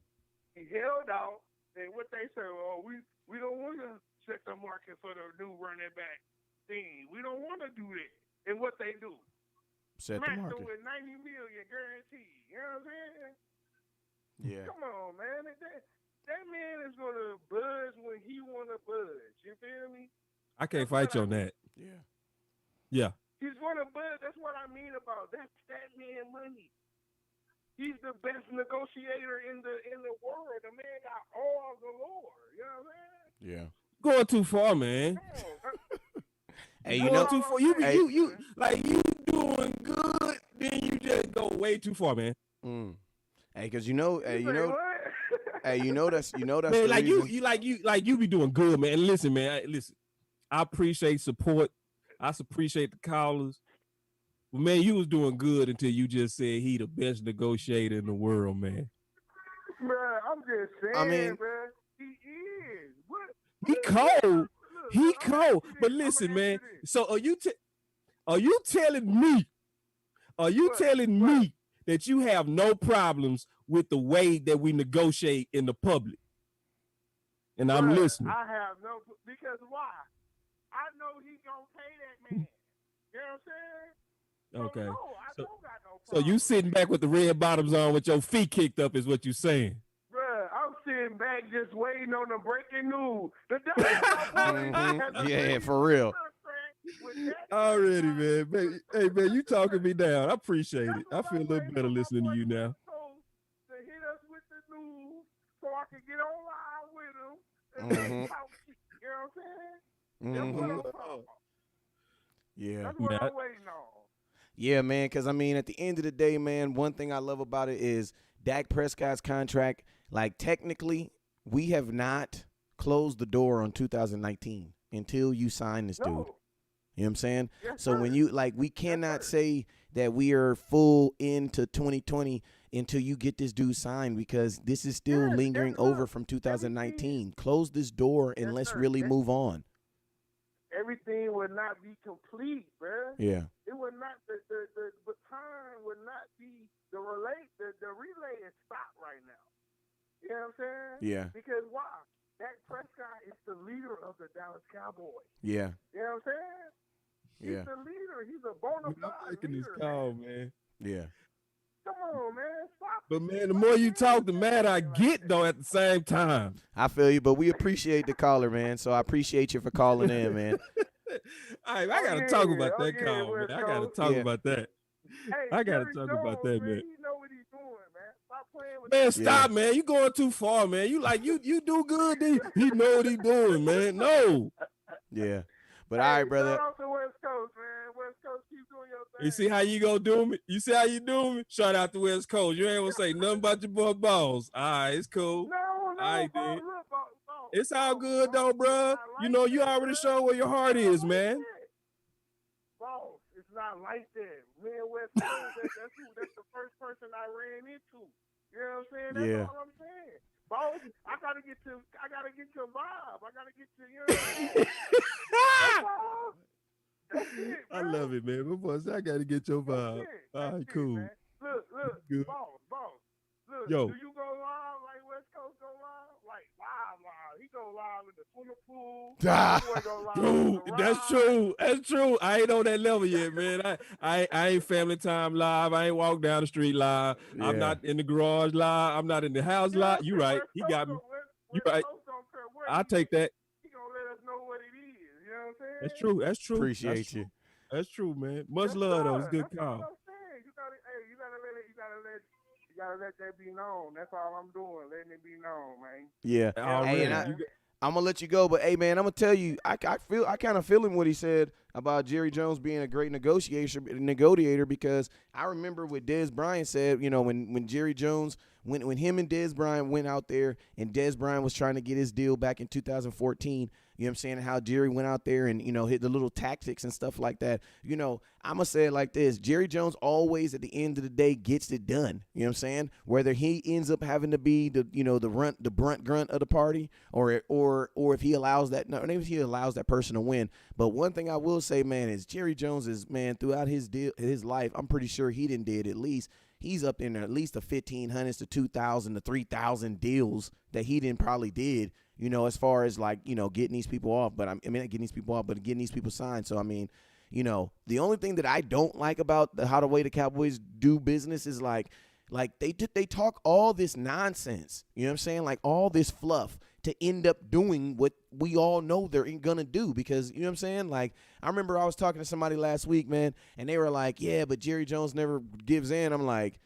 He held out, and what they said, we don't want to set the market for the new running back thing. We don't want to do that. And what they do? Set the market. With $90 million guaranteed. You know what I'm saying? Yeah. Come on, man. That man is gonna buzz when he wanna buzz. You feel me? I can't fight you on that. Yeah. Yeah. He's gonna buzz. That's what I mean about that's that man money. He's the best negotiator in the world. The man got all galore. You know what I'm saying? Yeah. Going too far, man. Hey, you know, too far. You doing good, then you just go way too far, man. Hey, because you know that's man, the like reason. you be doing good, man. Listen, man. Listen, I appreciate support. I appreciate the callers. But man, you was doing good until you just said he the best negotiator in the world, man. Bruh, I'm just saying, I mean, bruh. He is. What? He cold. He cold. But listen, man. So are you telling me that you have no problems with the way that we negotiate in the public? And I'm listening. I have no, because why? I know he gonna pay that man. You know what I'm saying? Okay. So, no, I don't got no So problem. you sitting back with the red bottoms on with your feet kicked up is what you saying. Bruh, I'm sitting back just waiting on the breaking news. Yeah, for real. Already, man. Hey, man, you talking me down. I appreciate it. I feel a little better listening to you now. To hit us with the news so I can get on live with him and talk shit. You know what I'm saying? That's what I'm talking about. Yeah. That's what I'm waiting on. Yeah, man, because, I mean, at the end of the day, man, one thing I love about it is Dak Prescott's contract, like, technically, we have not closed the door on 2019 until you sign this dude. You know what I'm saying? Yes, so when you, like, we cannot say that we are full into 2020 until you get this dude signed because this is still lingering over from 2019. Close this door and let's really move on. Everything would not be complete, bruh. Yeah. It would not, the baton would not be, the relay is stopped right now. You know what I'm saying? Yeah. Because why? Dak Prescott is the leader of the Dallas Cowboys. Yeah. You know what I'm saying? He's Yeah. the leader. He's a bona Man, I'm fide making this leader, call, man. man. Yeah. Come on, man. Stop. But man, the more you talk, the madder I get though at the same time. I feel you, but we appreciate the caller, man. So I appreciate you for calling in, man. All right, I gotta talk about that yeah, call, man. West I gotta Coast. talk Yeah. about that. Hey, I gotta Jerry talk Jones, about that, man. He know what he's doing, man. Stop playing with Man, that. stop, man. You going too far, man. You like you do good. He know what he doing, man. No. Yeah. But Hey, all right, brother. shout out to West Coast, man. West Coast, keep doing your thing. You see how you gonna do me? You see how you do me? Shout out to West Coast. You ain't gonna say nothing about your boy Balls. All right, it's cool. No, All right, bro, then. look, bro, It's all bro, good bro, though, bruh. it's not You like know, you that, already bruh. showed where your heart It's not is, like man. that. Bro, it's not like that. Me and West Coast, that's the first person I ran into. You know what I'm saying? That's Yeah. all I'm saying. Bro, I gotta get your vibe. I gotta get to, you know what I'm saying? That's all. That's it, bro. I love it, man. My boy said, I gotta get your vibe. All right, cool. Man. Look, Good. boss. Look, Yo. do you go live like West Coast go live? Like live. He go live in the swimming pool. Boy go live in Dude, the that's ride. true. That's true. I ain't on that level yet, man. I ain't family time live. I ain't walk down the street live. Yeah. I'm not in the garage live. I'm not in the house live. You right. He got me. You right. I'll take that. He gonna let us know what it is. You know what I'm saying? That's true. That's true. Appreciate That's you. true. That's true, man. Much Yes, love though. It's a sir. good That's call. all I'm saying. You gotta let that be known. That's all I'm doing, letting it be known, man. Yeah. Already. Hey, and I'm gonna let you go, but hey, man, I'm gonna tell you, I kind of feel him what he said about Jerry Jones being a great negotiator, because I remember what Dez Bryant said. You know, when Jerry Jones, when him and Dez Bryant went out there, and Dez Bryant was trying to get his deal back in 2014. You know what I'm saying? How Jerry went out there and, you know, hit the little tactics and stuff like that. You know, I'm going to say it like this. Jerry Jones always, at the end of the day, gets it done. You know what I'm saying? Whether he ends up having to be the, you know, the brunt grunt of the party, or if he allows that, no, maybe he allows that person to win. But one thing I will say, man, is Jerry Jones is, man, throughout his life, I'm pretty sure he didn't did at least, he's up in there at least the 1,500s to 2,000 to 3,000 deals that he didn't probably did. You know, as far as like, you know, getting these people off, but I mean, not getting these people off, but getting these people signed. So, I mean, you know, the only thing that I don't like about how the way the Cowboys do business is like they talk all this nonsense, you know what I'm saying? Like all this fluff to end up doing what we all know they're going to do, because, you know what I'm saying? Like, I remember I was talking to somebody last week, man, and they were like, yeah, but Jerry Jones never gives in. I'm like,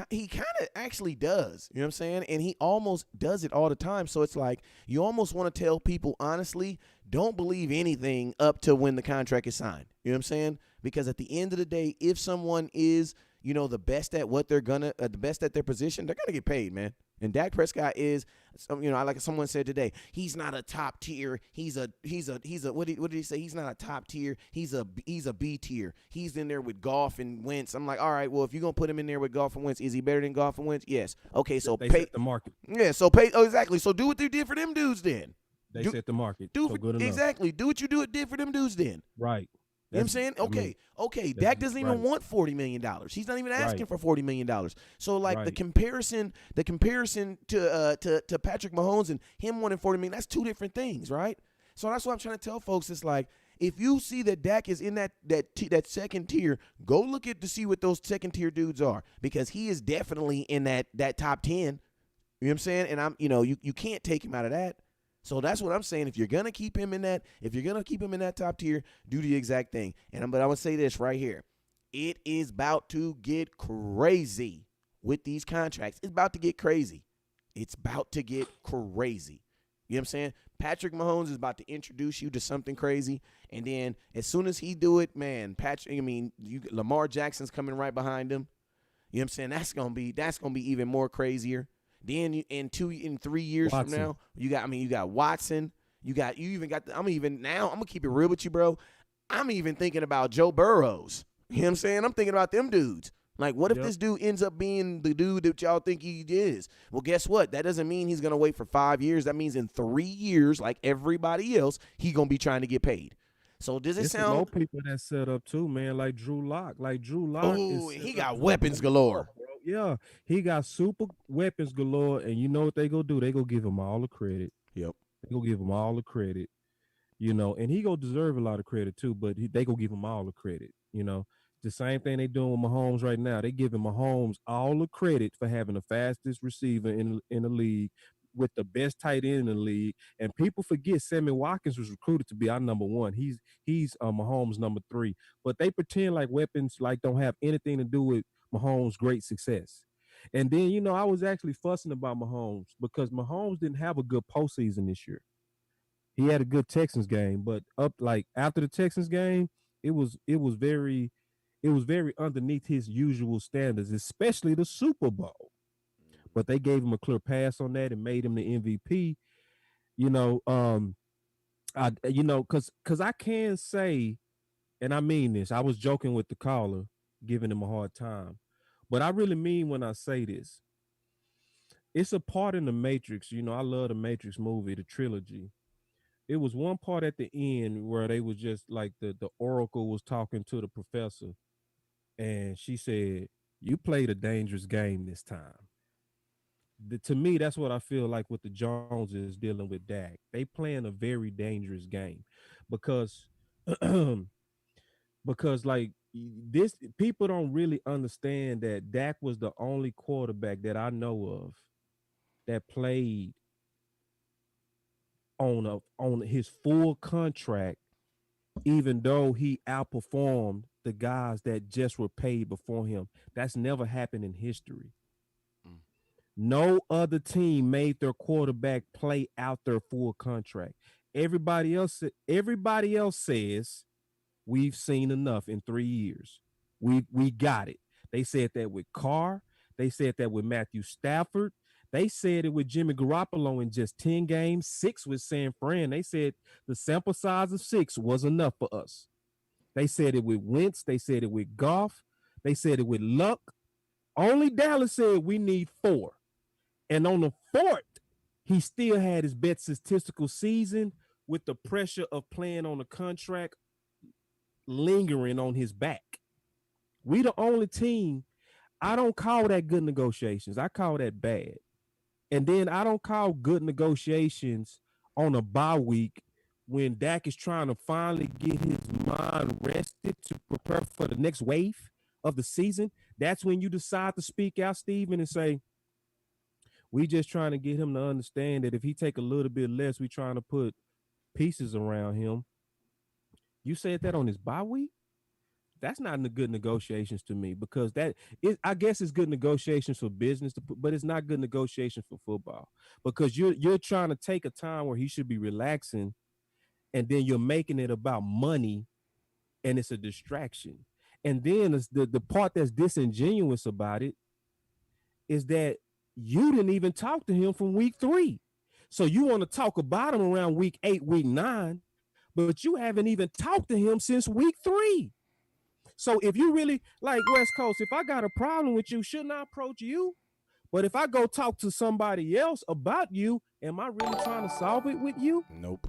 he kind of actually does, you know what I'm saying? And he almost does it all the time. So it's like you almost want to tell people, honestly, don't believe anything up to when the contract is signed. You know what I'm saying? Because at the end of the day, if someone is, you know, the best at what they're gonna, the best at their position, they're gonna get paid, man. And Dak Prescott is, you know, like someone said today, he's not a top tier. He's a what did he say? He's not a top tier. He's a B tier. He's in there with Goff and Wentz. I'm like, all right, well, if you're gonna put him in there with Goff and Wentz, is he better than Goff and Wentz? Yes. Okay, so they pay set the market. Yeah, so pay. Oh, exactly. So do what they did for them dudes then. They set the market. Do so good enough. exactly. Do what you did for them dudes then. Right. You know what I'm saying? Okay, Dak doesn't even want $40 million. He's not even asking for $40 million. So like the comparison to Patrick Mahomes and him wanting $40 million, that's two different things, right? So that's what I'm trying to tell folks. It's like, if you see that Dak is in that second tier, go look to see what those second tier dudes are, because he is definitely in that top 10. You know what I'm saying? And you can't take him out of that. So that's what I'm saying. If you're gonna keep him in that top tier, do the exact thing. But I'm gonna say this right here: it is about to get crazy with these contracts. It's about to get crazy. It's about to get crazy. You know what I'm saying? Patrick Mahomes is about to introduce you to something crazy, and then as soon as he do it, man, Lamar Jackson's coming right behind him. You know what I'm saying? That's gonna be even more crazier. Then in 3 years Watson. from now, you got Watson. I'm gonna keep it real with you, bro. I'm even thinking about Joe Burrows. You know what I'm saying? I'm thinking about them dudes. Like, what if this dude ends up being the dude that y'all think he is? Well, guess what? That doesn't mean he's gonna wait for 5 years. That means in 3 years, like everybody else, he gonna be trying to get paid. So does it sound? More people that set up too, man. Like Drew Lock. Oh, he got weapons galore. Yeah, he got super weapons galore, and you know what they go do? They go give him all the credit. Yep. They go give him all the credit. And he go deserve a lot of credit too, but they go give him all the credit. The same thing they doing with Mahomes right now. They giving Mahomes all the credit for having the fastest receiver in the league with the best tight end in the league. And people forget Sammy Watkins was recruited to be our number one. He's Mahomes number 3. But they pretend like weapons like don't have anything to do with Mahomes' great success. And then, I was actually fussing about Mahomes because Mahomes didn't have a good postseason this year. He had a good Texans game, but up like after the Texans game, it was very underneath his usual standards, especially the Super Bowl. But they gave him a clear pass on that and made him the MVP. You know, because I can say, and I mean this. I was joking with the caller, giving him a hard time, but I really mean when I say this. It's a part in the Matrix. I love the Matrix movie, the trilogy. It was one part at the end where they was just like the Oracle was talking to the professor, and she said, "You played a dangerous game this time." To me, that's what I feel like with the Joneses dealing with Dak. They playing a very dangerous game because because like this people don't really understand that Dak was the only quarterback that I know of that played on his full contract, even though he outperformed the guys that just were paid before him. That's never happened in history. Mm. No other team made their quarterback play out their full contract. Everybody else says we've seen enough in 3 years. We got it. They said that with Carr. They said that with Matthew Stafford. They said it with Jimmy Garoppolo in just 10 games, 6 with San Fran. They said the sample size of 6 was enough for us. They said it with Wentz. They said it with Goff. They said it with Luck. Only Dallas said we need 4. And on the 4th, he still had his best statistical season with the pressure of playing on a contract lingering on his back. We the only team. I don't call that good negotiations. I call that bad. And then I don't call good negotiations on a bye week when Dak is trying to finally get his mind rested to prepare for the next wave of the season. That's when you decide to speak out, Steven, and say, we just trying to get him to understand that if he take a little bit less, we trying to put pieces around him. You said that on his bye week? That's not in the good negotiations to me because I guess it's good negotiations for business, but it's not good negotiation for football because you're trying to take a time where he should be relaxing, and then you're making it about money, and it's a distraction. And then the part that's disingenuous about it is that you didn't even talk to him from week 3, so you want to talk about him around week 8, week 9, but you haven't even talked to him since week 3. So if you really like West Coast, if I got a problem with you, shouldn't I approach you? But if I go talk to somebody else about you, am I really trying to solve it with you? Nope.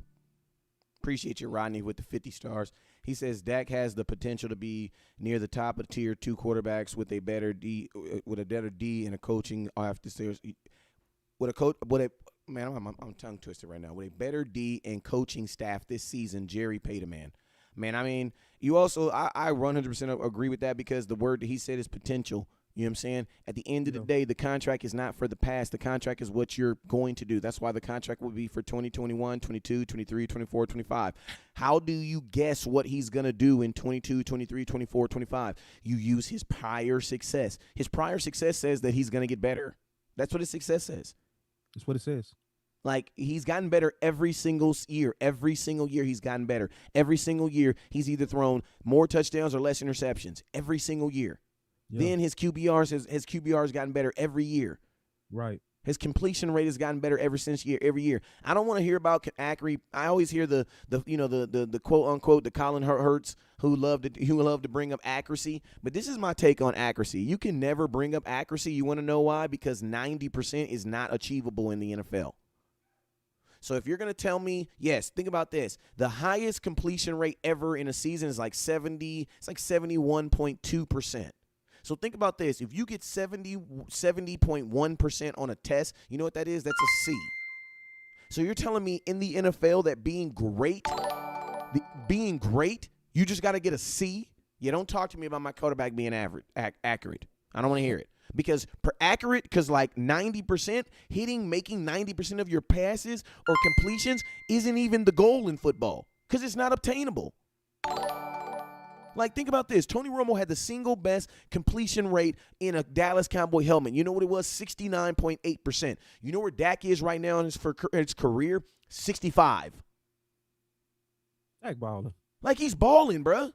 Appreciate you, Rodney, with the 50 stars. He says Dak has the potential to be near the top of tier 2 quarterbacks with a better D and a coaching after series. With a coach, man, I'm tongue twisted right now. With a better D and coaching staff this season, Jerry paid a man. Man, I mean, you also, I 100% agree with that because the word that he said is potential. You know what I'm saying? At the end of the day, the contract is not for the past. The contract is what you're going to do. That's why the contract will be for 2021, 22, 23, 24, 25. How do you guess what he's going to do in 22, 23, 24, 25? You use his prior success. His prior success says that he's going to get better. That's what his success says. That's what it says. Like, he's gotten better every single year. Every single year he's gotten better. Every single year he's either thrown more touchdowns or less interceptions. Every single year. Yeah. Then his QBR has gotten better every year. Right. His completion rate has gotten better every year. I don't want to hear about accuracy. I always hear the quote unquote the Colin Hurts who love to bring up accuracy. But this is my take on accuracy. You can never bring up accuracy. You want to know why? Because 90% is not achievable in the NFL. So if you're going to tell me, yes, think about this. The highest completion rate ever in a season is like 71.2%. So think about this. If you get 70.1% on a test, you know what that is? That's a C. So you're telling me in the NFL that being great, you just got to get a C? You don't talk to me about my quarterback being accurate. I don't want to hear it. Because like 90%, making 90% of your passes or completions isn't even the goal in football because it's not obtainable. Like, think about this. Tony Romo had the single best completion rate in a Dallas Cowboy helmet. You know what it was? 69.8%. You know where Dak is right now in his career? 65. Dak balling. Like, he's balling, bruh.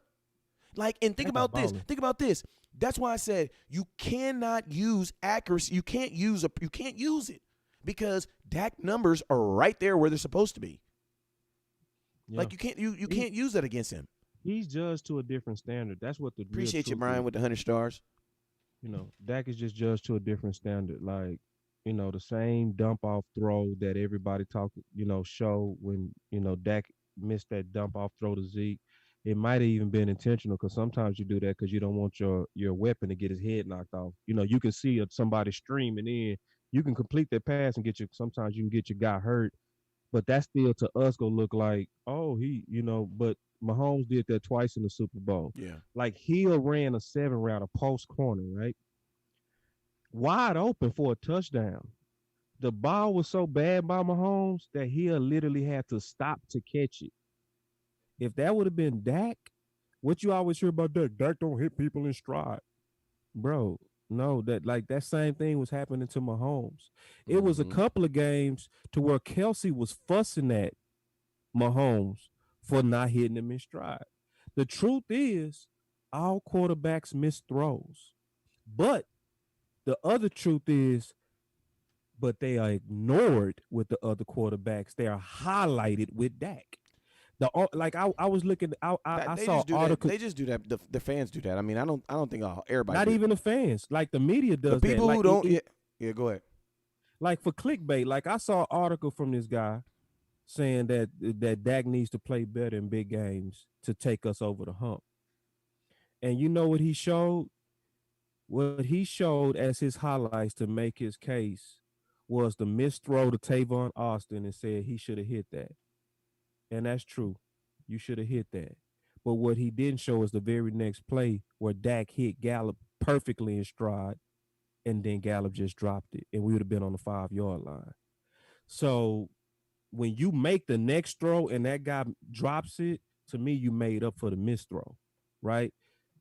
Like, and think Dak about this. balling. Think about this. That's why I said you cannot use accuracy. You can't use it because Dak numbers are right there where they're supposed to be. Yeah. Like, you can't use that against him. He's judged to a different standard. That's what the real Appreciate you, truth Brian, is. with the 100 stars. You know, Dak is just judged to a different standard. Like, you know, the same dump off throw that everybody show when, Dak missed that dump off throw to Zeke. It might have even been intentional because sometimes you do that because you don't want your weapon to get his head knocked off. You know, you can see somebody streaming in. You can complete that pass and sometimes you can get your guy hurt. But that still to us gonna look like, oh, but Mahomes did that twice in the Super Bowl. Yeah. Like Hill ran a 7 route, a post corner, right? Wide open for a touchdown. The ball was so bad by Mahomes that Hill literally had to stop to catch it. If that would have been Dak, what you always hear about Dak don't hit people in stride. Bro, no, that same thing was happening to Mahomes. It was a couple of games to where Kelsey was fussing at Mahomes for not hitting him in stride. The truth is, all quarterbacks miss throws. But the other truth is, but they are ignored with the other quarterbacks. They are highlighted with Dak. I was looking. I saw articles. They just do that. The fans do that. I mean, I don't think everybody. Not even the fans. Like the media does. The people that. who don't. Yeah, go ahead. Like for clickbait. Like I saw an article from this guy saying that Dak needs to play better in big games to take us over the hump. And you know what he showed? What he showed as his highlights to make his case was the missed throw to Tavon Austin and said he should have hit that. And that's true. You should have hit that. But what he didn't show is the very next play where Dak hit Gallup perfectly in stride, and then Gallup just dropped it, and we would have been on the 5-yard line. So when you make the next throw and that guy drops it, to me, you made up for the missed throw, right?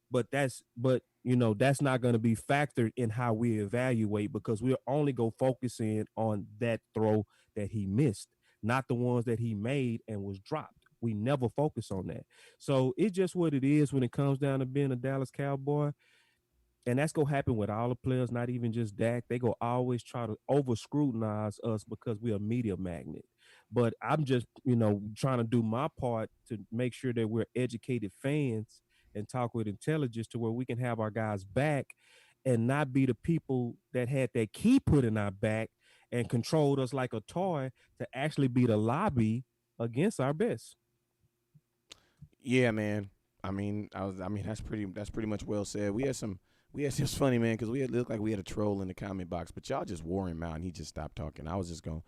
But that's not going to be factored in how we evaluate because we'll only go focusing on that throw that he missed, not the ones that he made and was dropped. We never focus on that. So it's just what it is when it comes down to being a Dallas Cowboy. And that's going to happen with all the players, not even just Dak. They go always try to over-scrutinize us because we're a media magnet. But I'm just, trying to do my part to make sure that we're educated fans and talk with intelligence to where we can have our guys back and not be the people that had that key put in our back and controlled us like a toy to actually be the lobby against our best. Yeah, man. I mean, that's pretty much well said. It's funny, man, because it looked like we had a troll in the comment box, but y'all just wore him out and he just stopped talking. I was gonna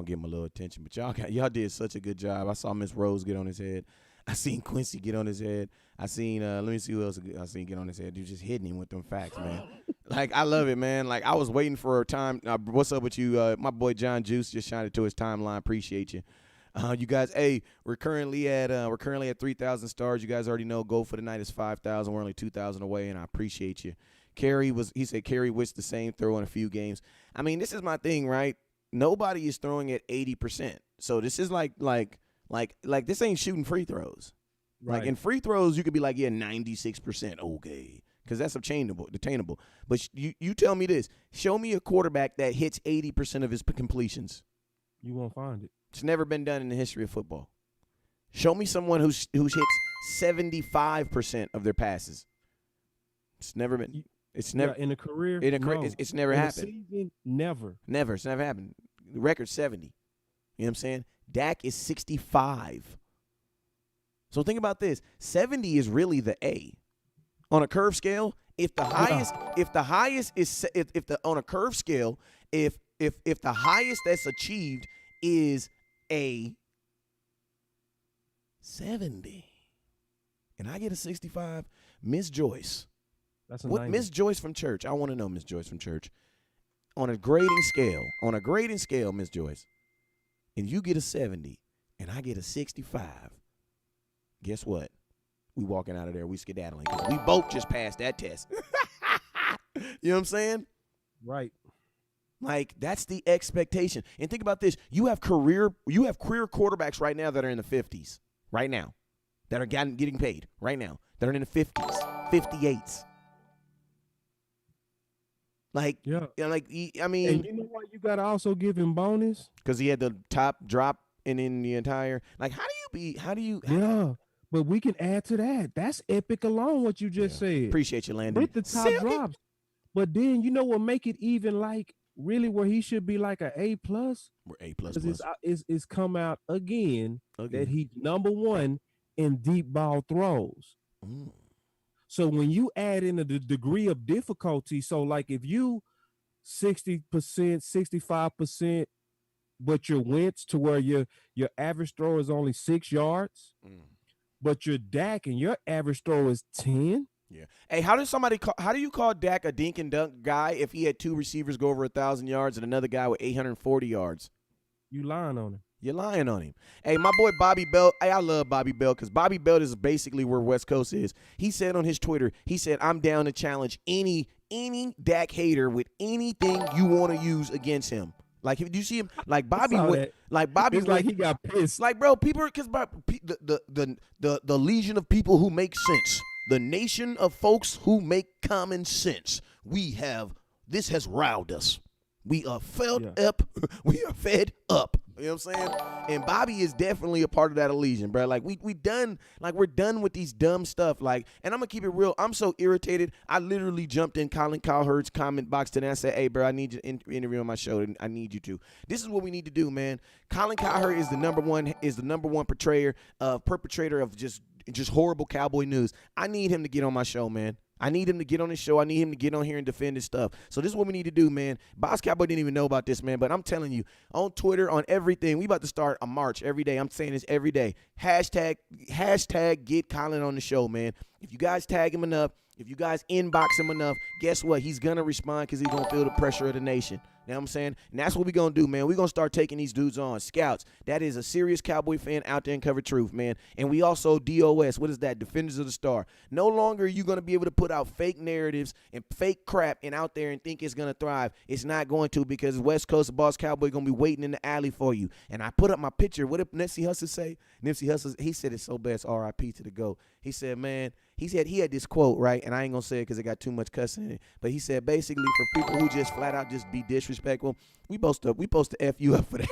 give him a little attention, but y'all did such a good job. I saw Miss Rose get on his head. I seen Quincy get on his head. I seen let me see who else I seen get on his head. You're just hitting him with them facts, man. Like, I love it, man. Like, I was waiting for a time. What's up with you? My boy John Juice just shined it to his timeline. Appreciate you. You guys, hey, we're currently at 3,000 stars. You guys already know. Goal for the night is 5,000. We're only 2,000 away, and I appreciate you. He said Kerry wished the same throw in a few games. I mean, this is my thing, right? Nobody is throwing at 80%. So this is like this ain't shooting free throws. Right. Like in free throws, you could be like, yeah, 96%, okay, because that's attainable. But you tell me this: show me a quarterback that hits 80% of his completions. You won't find it. It's never been done in the history of football. Show me someone who hits 75% of their passes. It's never been. It's never in a career. No. It's never happened. A season, never. Never. It's never happened. The record's 70. You know what I'm saying? Dak is 65. So think about this. 70 is really the A. On a curve scale, if the highest is if the on a curve scale, if the highest that's achieved is a 70 and I get a 65, Miss Joyce. That's a What 90. Miss Joyce from church? I want to know Miss Joyce from church. On a grading scale, Miss Joyce, and you get a 70 and I get a 65, guess what? We walking out of there, we skedaddling because we both just passed that test. You know what I'm saying? Right. Like, that's the expectation. And think about this. You have career quarterbacks right now that are in the 50s right now, that are getting paid right now, that are in the 50s, 58s. Like, Yeah. I mean, And you know what? You gotta also give him bonus. because he had the top drop in the entire. Like, Yeah. But we can add to that. That's epic alone, what you just said. Appreciate you, Landon. With the top drops. But then you know what make it even like really where he should be like an A+? We're A++. Because it's come out again that he's number one in deep ball throws. Mm. So when you add in the degree of difficulty, so like if you 60%, 65%, but your Wentz to where your average throw is only 6 yards, but your Dak and your average throw is 10. Yeah. Hey, how do you call Dak a dink and dunk guy if he had two receivers go over 1,000 yards and another guy with 840 yards? You lying on him. You're lying on him. Hey, my boy Bobby Belt. Hey, I love Bobby Belt because Bobby Belt is basically where West Coast is. He said on his Twitter, he said, I'm down to challenge any Dak hater with anything you want to use against him. Like, if you see him, like Bobby went, like Bobby, it's like he got pissed. like, bro, people, because the legion of people who make sense, the nation of folks who make common sense. This has riled us. We are fed up. We are fed up. You know what I'm saying? And Bobby is definitely a part of that illusion, bro. Like, we're done with these dumb stuff. Like, and I'm gonna keep it real. I'm so irritated. I literally jumped in Colin Cowherd's comment box today. I said, hey, bro, I need you to interview on my show. And I need you to. This is what we need to do, man. Colin Cowherd is the number one perpetrator of just horrible Cowboy news. I need him to get on my show, man. I need him to get on his show. I need him to get on here and defend his stuff. So this is what we need to do, man. Boss Cowboy didn't even know about this, man, but I'm telling you, on Twitter, on everything, we about to start a march every day. I'm saying this every day. Hashtag get Colin on the show, man. If you guys tag him enough, if you guys inbox him enough, guess what? He's going to respond because he's going to feel the pressure of the nation. You know what I'm saying? And that's what we're going to do, man. We're going to start taking these dudes on. Scouts, that is a serious Cowboy fan out there in Cover Truth, man. And we also DOS. What is that? Defenders of the Star. No longer are you going to be able to put out fake narratives and fake crap and out there and think it's going to thrive. It's not going to, because West Coast Boss Cowboy going to be waiting in the alley for you. And I put up my picture. What did Nipsey Hussle say? Nipsey Hussle, he said it's so best, RIP to the GOAT. He said, man, he had this quote, right? And I ain't going to say it because it got too much cussing in it. But he said, basically, for people who just flat out just be disrespectful, we supposed to F you up for that.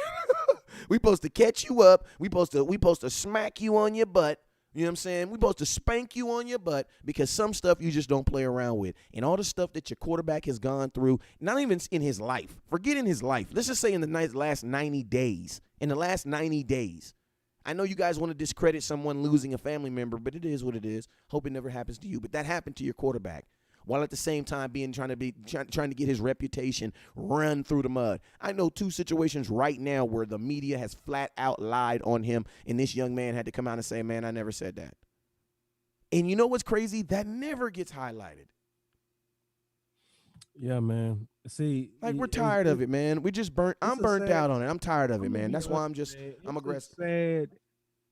We supposed to catch you up. We supposed to smack you on your butt. You know what I'm saying? We supposed to spank you on your butt because some stuff you just don't play around with. And all the stuff that your quarterback has gone through, not even in his life. Forget in his life. Let's just say in the last 90 days. In the last 90 days. I know you guys want to discredit someone losing a family member, but it is what it is. Hope it never happens to you. But that happened to your quarterback, while at the same time trying to get his reputation run through the mud. I know two situations right now where the media has flat out lied on him, and this young man had to come out and say, man, I never said that. And you know what's crazy? That never gets highlighted. Yeah, man. See, like, we're tired of it, man. We just I'm burnt out on it. I'm tired of it, man. That's why I'm aggressive. It's a sad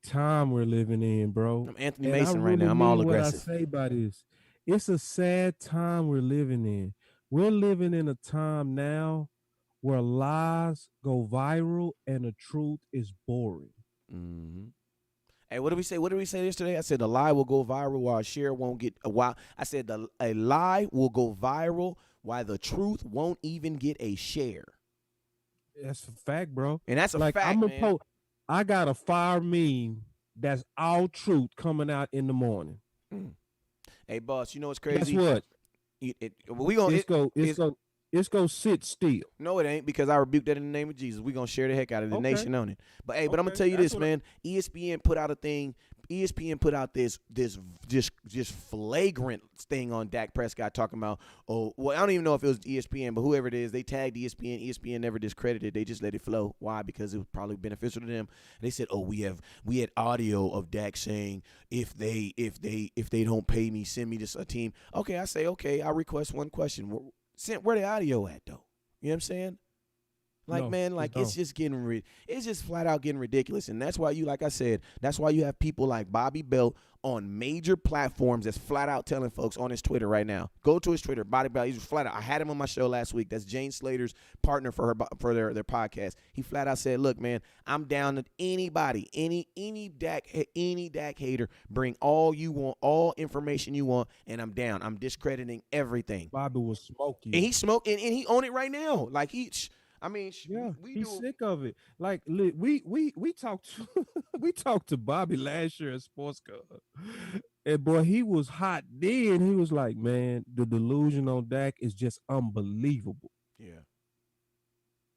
time we're living in, bro. I'm Anthony Mason right now. I'm all aggressive. What I say about this, it's a sad time we're living in. We're living in a time now where lies go viral and the truth is boring. Mm-hmm. Hey, what did we say? What did we say yesterday? I said the lie will go viral while a share won't get a while. I said a lie will go viral while the truth won't even get a share. That's a fact, bro. And that's a fact, man. I got a fire meme that's all truth coming out in the morning. Hey, boss, you know what's crazy? Guess what? It's gonna sit still. No, it ain't, because I rebuked that in the name of Jesus. We're gonna share the heck out of the nation on it. But hey, but I'm gonna tell you this, man. ESPN put out a thing ESPN put out this just flagrant thing on Dak Prescott talking about, oh, well, I don't even know if it was ESPN, but whoever it is, they tagged ESPN. ESPN never discredited. They just let it flow. Why? Because it was probably beneficial to them. They said, oh, we had audio of Dak saying, if they don't pay me, send me a team. Okay, I say, okay, I request one question. Where the audio at though? You know what I'm saying? Like, No, man, like, it's just getting it's just flat out getting ridiculous. And that's why like I said, that's why you have people like Bobby Belt on major platforms that's flat out telling folks on his Twitter right now. Go to his Twitter, Bobby Belt. He's flat out. I had him on my show last week. That's Jane Slater's partner for their podcast. He flat out said, look, man, I'm down to anybody, any Dak hater. Bring all you want, all information you want, and I'm down. I'm discrediting everything. Bobby was smoking. And he smoked, and he own it right now. Like, Yeah, we he's do. sick of it. Like we talked to we talked to Bobby last year at Sports Card, and boy, he was hot then. He was like, man, the delusion on Dak is just unbelievable. Yeah.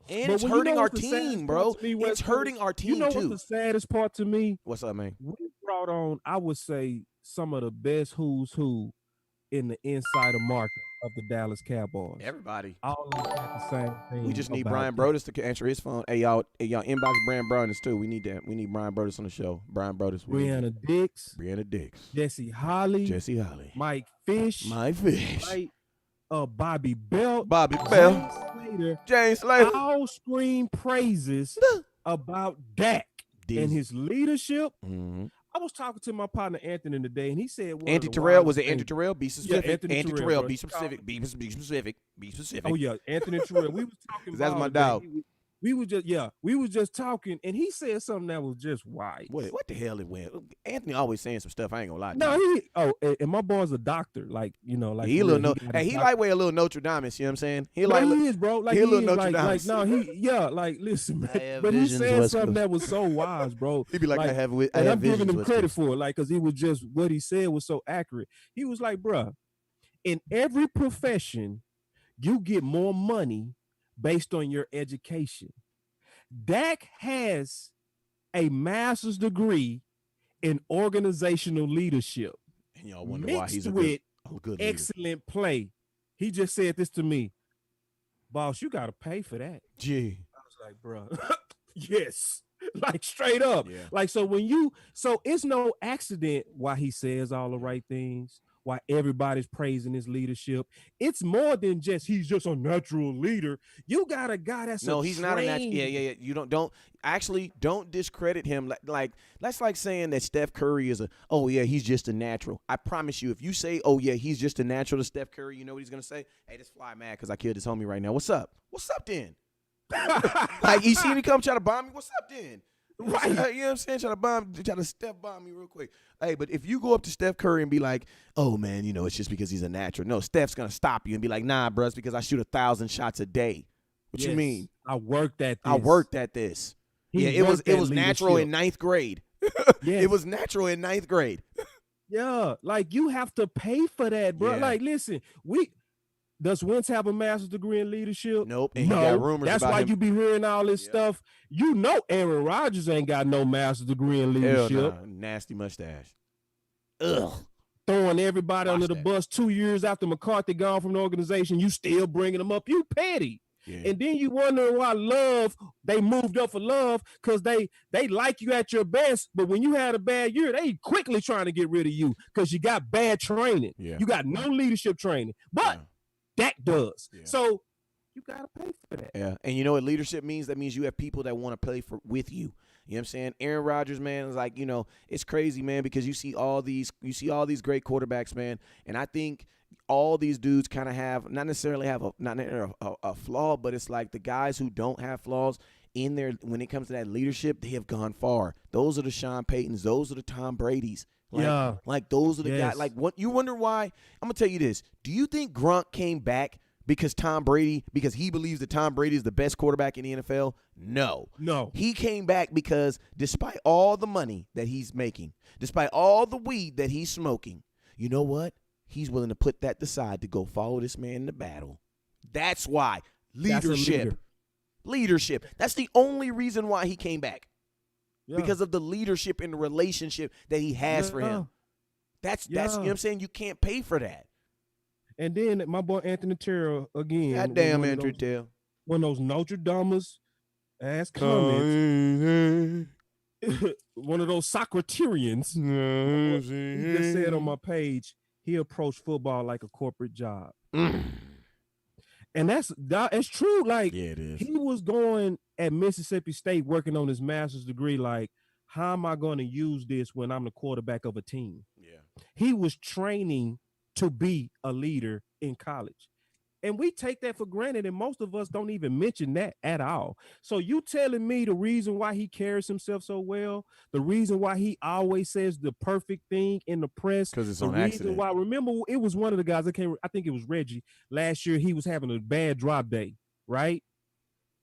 And But it's when you hurting know our what's the saddest team, part bro. to me, It's West hurting Coast? our team, You know too. what's the saddest part to me? What's up, man? We brought on, I would say, some of the best who's who in the insider market of the Dallas Cowboys. Everybody. All of them got the same thing. We just need about Brian Dak. Brodus to answer his phone. Hey, y'all inbox Brian Brodus, too. We need that. We need Brian Brodus on the show. Brian Brodus. Brianna Dix, Brianna Dix. Jesse Holly, Jesse Holly. Mike Fish, My fish. right? Bobby Belt, Bobby Bell. Slater, James Slater. all scream praises about Dak and his leadership. Mm-hmm. I was talking to my partner Anthony today, and he said, one of Andy the Terrell. wildest Was it things- Andy Terrell? Be specific. Anthony Andy Terrell, Terrell. bro. Be specific. Be specific. Be specific. Oh yeah, Anthony Terrell. We was talking. That's ball my today. dog. We was just talking, and he said something that was just wise. What the hell it went? Anthony always saying some stuff. I ain't gonna lie to No, you. and my boy's a doctor. Like, you know, like He a for little real, no. got Hey, his he doc- lightweight a little Notre Dame. You know what I'm saying? He No, like. he is, bro. Like he he a little is, Notre like Dame. like listen, man. have But he visions, said West something Coast. that was so wise, bro. He be like, I have and I'm visions. giving him West credit Coast. for it, like, because he was just what he said was so accurate. He was like, bruh, in every profession, you get more money based on your education. Dak has a master's degree in organizational leadership, And y'all wonder why he's mixed a with good leader. excellent play. He just said this to me, boss, you got to pay for that. Gee. I was like, bro, yes, like straight up. Yeah. Like, so it's no accident why he says all the right things, why everybody's praising his leadership. It's more than just he's just a natural leader. You got a guy that's He's not a natural. Yeah. You don't discredit him. Like that's like saying that Steph Curry is he's just a natural. I promise you, if you say, oh yeah, he's just a natural to Steph Curry, you know what he's gonna say? Hey, this fly mad because I killed his homie right now. What's up? What's up then? Like, you see me come try to bomb me? What's up then? Right. You know what I'm saying? Try to step bomb me real quick. Hey, but if you go up to Steph Curry and be like, oh man, it's just because he's a natural. No, Steph's gonna stop you and be like, nah, bro, it's because I shoot 1,000 shots a day. What you Yes, mean? I worked at this. I worked at this. He Yeah, it was worked at natural in leadership. 9th grade. Yes. It was natural in 9th grade. Yeah, like you have to pay for that, bro. Yeah. Like, listen, does Wentz have a master's degree in leadership? Nope. And No, he got rumors that's about why him. you be hearing all this stuff. You know, Aaron Rodgers ain't got no master's degree in Hell leadership. nah. Nasty mustache. Ugh. Throwing everybody Watch under the that. bus 2 years after McCarthy gone from the organization, you still bringing them up. You petty. Yeah. And then you wonder why they moved up for Love, because they like you at your best, but when you had a bad year, they quickly trying to get rid of you because you got bad training. Yeah. You got no leadership training. But that does. Yeah. So you gotta pay for that. Yeah, and you know what leadership means? That means you have people that want to play with you. You know what I'm saying? Aaron Rodgers, man, is like, it's crazy, man, because you see all these great quarterbacks, man, and I think all these dudes kind of have not necessarily have a flaw, but it's like the guys who don't have flaws in there when it comes to that leadership, they have gone far. Those are the Sean Paytons, those are the Tom Brady's. Like those are the guys. Like, what you wonder why? I'm gonna tell you this. Do you think Gronk came back because he believes that Tom Brady is the best quarterback in the NFL? No. He came back because despite all the money that he's making, despite all the weed that he's smoking, you know what? He's willing to put that aside to go follow this man in the battle. That's why. That's a leader. Leadership. That's the only reason why he came back. because of the leadership and the relationship that he has for him. That's you know what I'm saying? You can't pay for that. And then my boy Anthony Terrell again. Goddamn Anthony Terrell. One of those Notre Dame's ass comments. One of those Socraterians. He just said on my page, he approached football like a corporate job. And that's true. Like, yeah, it is. He was going at Mississippi State working on his master's degree. Like, how am I going to use this when I'm the quarterback of a team? Yeah. He was training to be a leader in college. And we take that for granted, and most of us don't even mention that at all. So you telling me the reason why he carries himself so well, the reason why he always says the perfect thing in the press, because it's the on reason accident. why, remember, it was one of the guys, I think it was Reggie, last year he was having a bad drop day, right?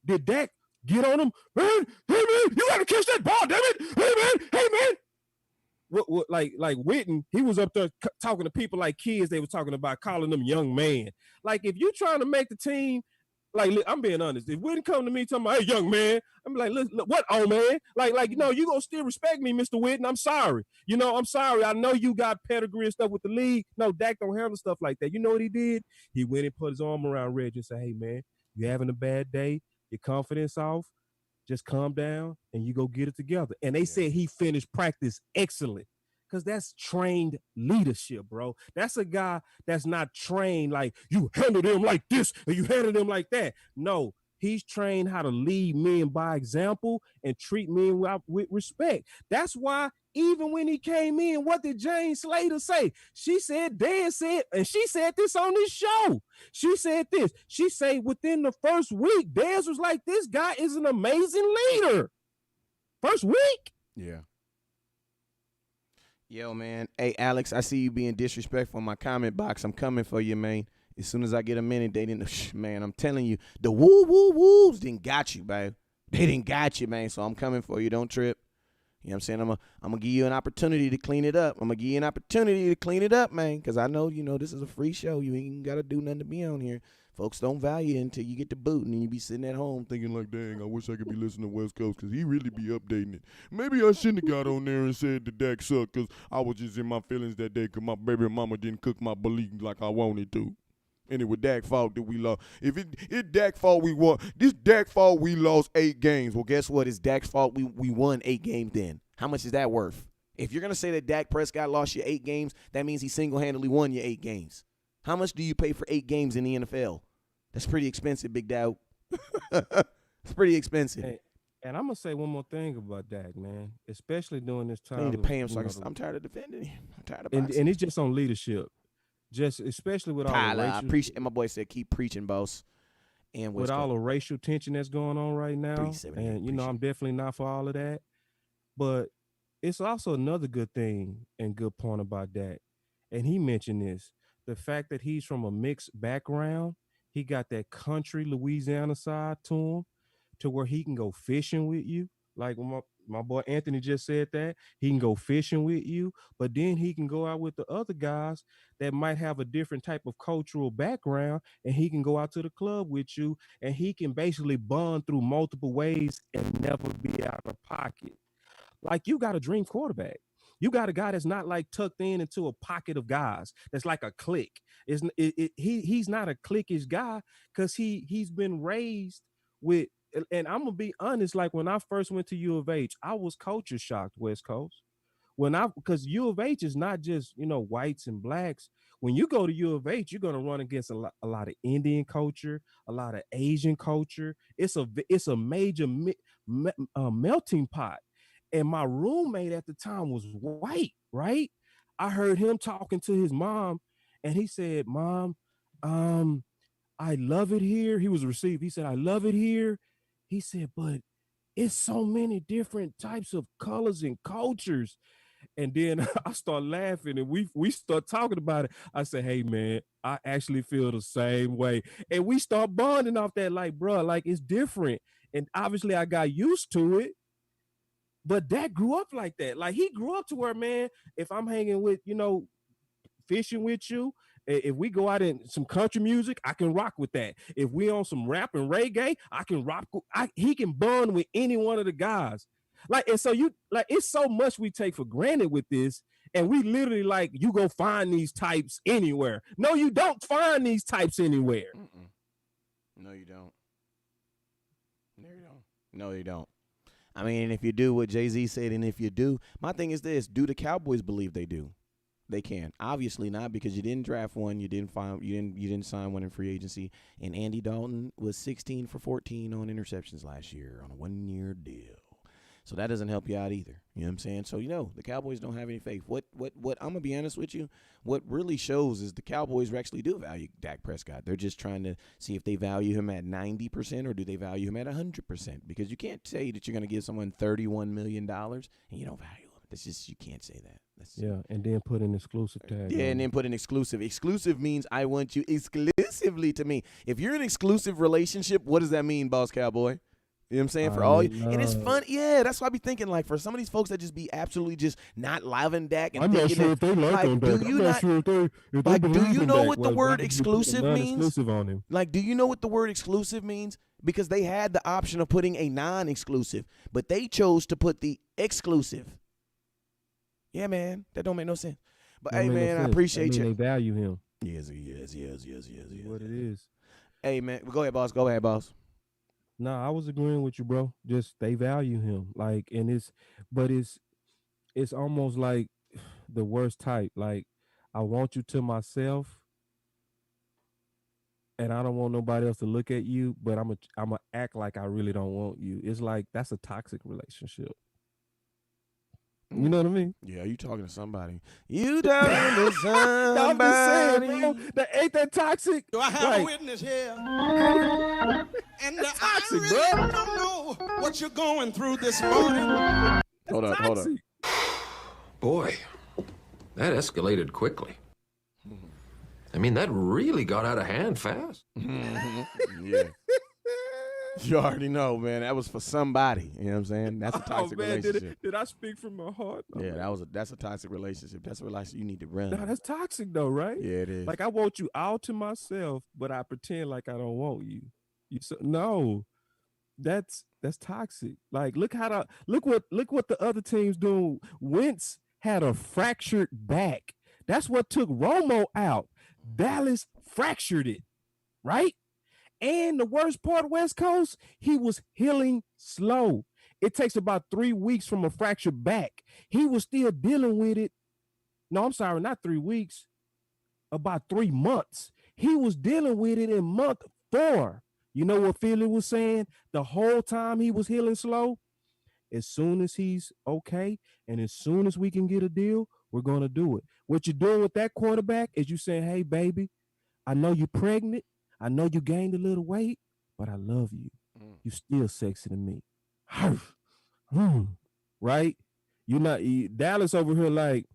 Did Dak get on him? Man, hey, man, you got to catch that ball, damn it. Hey, man. What like Witten, he was up there talking to people like kids. They were talking about calling them young man. Like, if you're trying to make the team, like, I'm being honest. If Witten come to me talking about, hey, young man, I'm like, look, what, old man? Like, you know, you gonna still respect me, Mr. Witten. I'm sorry. You know, I'm sorry. I know you got pedigree and stuff with the league. No, Dak don't handle stuff like that. You know what he did? He went and put his arm around Reggie and said, hey, man, you having a bad day? Your confidence off? Just calm down and you go get it together. And they said he finished practice excellent. Because that's trained leadership, bro. That's a guy that's not trained like you handle them like this and you handle them like that. No, he's trained how to lead men by example and treat men with respect. That's why even when he came in, what did Jane Slater say? She said, Dan said, and she said this on this show. She said this. She said within the first week, Dez was like, this guy is an amazing leader. First week? Yeah. Yo, man. Hey, Alex, I see you being disrespectful in my comment box. I'm coming for you, man. As soon as I get a minute, they didn't. Man, I'm telling you, the woo-woo-woos didn't got you, babe. They didn't got you, man. So I'm coming for you. Don't trip. You know what I'm saying? I'm gonna give you an opportunity to clean it up. I'm gonna give you an opportunity to clean it up, man. Because I know, this is a free show. You ain't got to do nothing to be on here. Folks don't value it until you get the boot, and then you be sitting at home thinking like, dang, I wish I could be listening to West Coast because he really be updating it. Maybe I shouldn't have got on there and said the Dak sucked because I was just in my feelings that day because my baby mama didn't cook my belief like I wanted to. And it was Dak's fault that we lost. If it's Dak's fault we won, this Dak's fault we lost 8 games. Well, guess what? It's Dak's fault we won 8 games then. How much is that worth? If you're going to say that Dak Prescott lost you 8 games, that means he single-handedly won you 8 games. How much do you pay for 8 games in the NFL? That's pretty expensive, Big Dog. It's pretty expensive. And I'm going to say one more thing about Dak, man, especially during this time. I need to pay him I'm tired of defending him. I'm tired of and it's just on leadership. Just especially with Tyler, all the I appreciate. My boy said, keep preaching, boss. And with all the racial tension that's going on right now. And, I'm definitely not for all of that. But it's also another good thing and good point about Dak. And he mentioned this, the fact that he's from a mixed background. He got that country Louisiana side to him to where he can go fishing with you. Like my boy Anthony just said that. He can go fishing with you, but then he can go out with the other guys that might have a different type of cultural background, and he can go out to the club with you, and he can basically bond through multiple ways and never be out of pocket. Like, you got a dream quarterback. You got a guy that's not like tucked into a pocket of guys. That's like a clique. He's not a cliquish guy because he's been raised with. And I'm gonna be honest. Like, when I first went to U of H, I was culture shocked. West Coast. Because U of H is not just whites and blacks. When you go to U of H, you're gonna run against a lot of Indian culture, a lot of Asian culture. It's a major melting pot. And my roommate at the time was white, right? I heard him talking to his mom, and he said, "Mom, I love it here." He was received. He said, "I love it here." He said, "But it's so many different types of colors and cultures." And then I start laughing, and we start talking about it. I said, "Hey, man, I actually feel the same way." And we start bonding off that, like, bro, like, it's different. And obviously I got used to it. But Dak grew up like that. Like, he grew up to where, man, if I'm hanging with, fishing with you, if we go out in some country music, I can rock with that. If we on some rap and reggae, I can rock. He can bond with any one of the guys. Like, and so you like it's so much we take for granted with this, and we literally like you go find these types anywhere. No, you don't find these types anywhere. Mm-mm. No, you don't. No, you don't. No, you don't. I mean, if you do what Jay-Z said, and if you do, my thing is this: do the Cowboys believe they do? They can. Obviously not, because you didn't draft one, you didn't sign one in free agency, and Andy Dalton was 16 for 14 on interceptions last year on a 1-year deal. So that doesn't help you out either. You know what I'm saying? So, the Cowboys don't have any faith. What I'm going to be honest with you, what really shows is the Cowboys actually do value Dak Prescott. They're just trying to see if they value him at 90% or do they value him at 100%, because you can't say that you're going to give someone $31 million and you don't value him. That's just, you can't say that. And then put an exclusive tag. Yeah, and then put an exclusive. Exclusive means I want you exclusively to me. If you're in an exclusive relationship, what does that mean, Boss Cowboy? You know what I'm saying? For all you, and it's fun. Yeah, that's why I be thinking, like, for some of these folks that just be absolutely just not loving Dak. And I'm not sure if they like him, do you not? Sure if they do you know what the word exclusive means? Exclusive on him. Like, do you know what the word exclusive means? Because they had the option of putting a non-exclusive, but they chose to put the exclusive. Yeah, man, that don't make no sense. But hey, man, I appreciate you. They value him. Yes. What it is. Hey, man, go ahead, boss. Go ahead, boss. No, I was agreeing with you, bro. Just they value him, like, and it's almost like the worst type. Like, I want you to myself, and I don't want nobody else to look at you, but I'm a act like I really don't want you. It's like that's a toxic relationship. You know what I mean? Yeah, you talking to somebody. You talking to somebody. I'm just saying, bro. That ain't that toxic. Do I have a witness here? And toxic, I really don't know what you're going through this morning. Hold up. Boy, that escalated quickly. I mean, that really got out of hand fast. Yeah. You already know, man. That was for somebody. You know what I'm saying? That's a toxic relationship. Did I speak from my heart? No, yeah, that's a toxic relationship. That's a relationship you need to run. No, that's toxic though, right? Yeah, it is. Like, I want you all to myself, but I pretend like I don't want you. No, that's toxic. Like, look what the other team's doing. Wentz had a fractured back. That's what took Romo out. Dallas fractured it, right? And the worst part, West Coast, he was healing slow. It takes about 3 weeks from a fractured back. He was still dealing with it. No, I'm sorry, not 3 weeks. About 3 months. He was dealing with it in month 4. You know what Philly was saying? The whole time he was healing slow, as soon as he's okay and as soon as we can get a deal, we're going to do it. What you're doing with that quarterback is you saying, hey, baby, I know you're pregnant. I know you gained a little weight, but I love you. You still sexy to me. Right? Dallas over here like,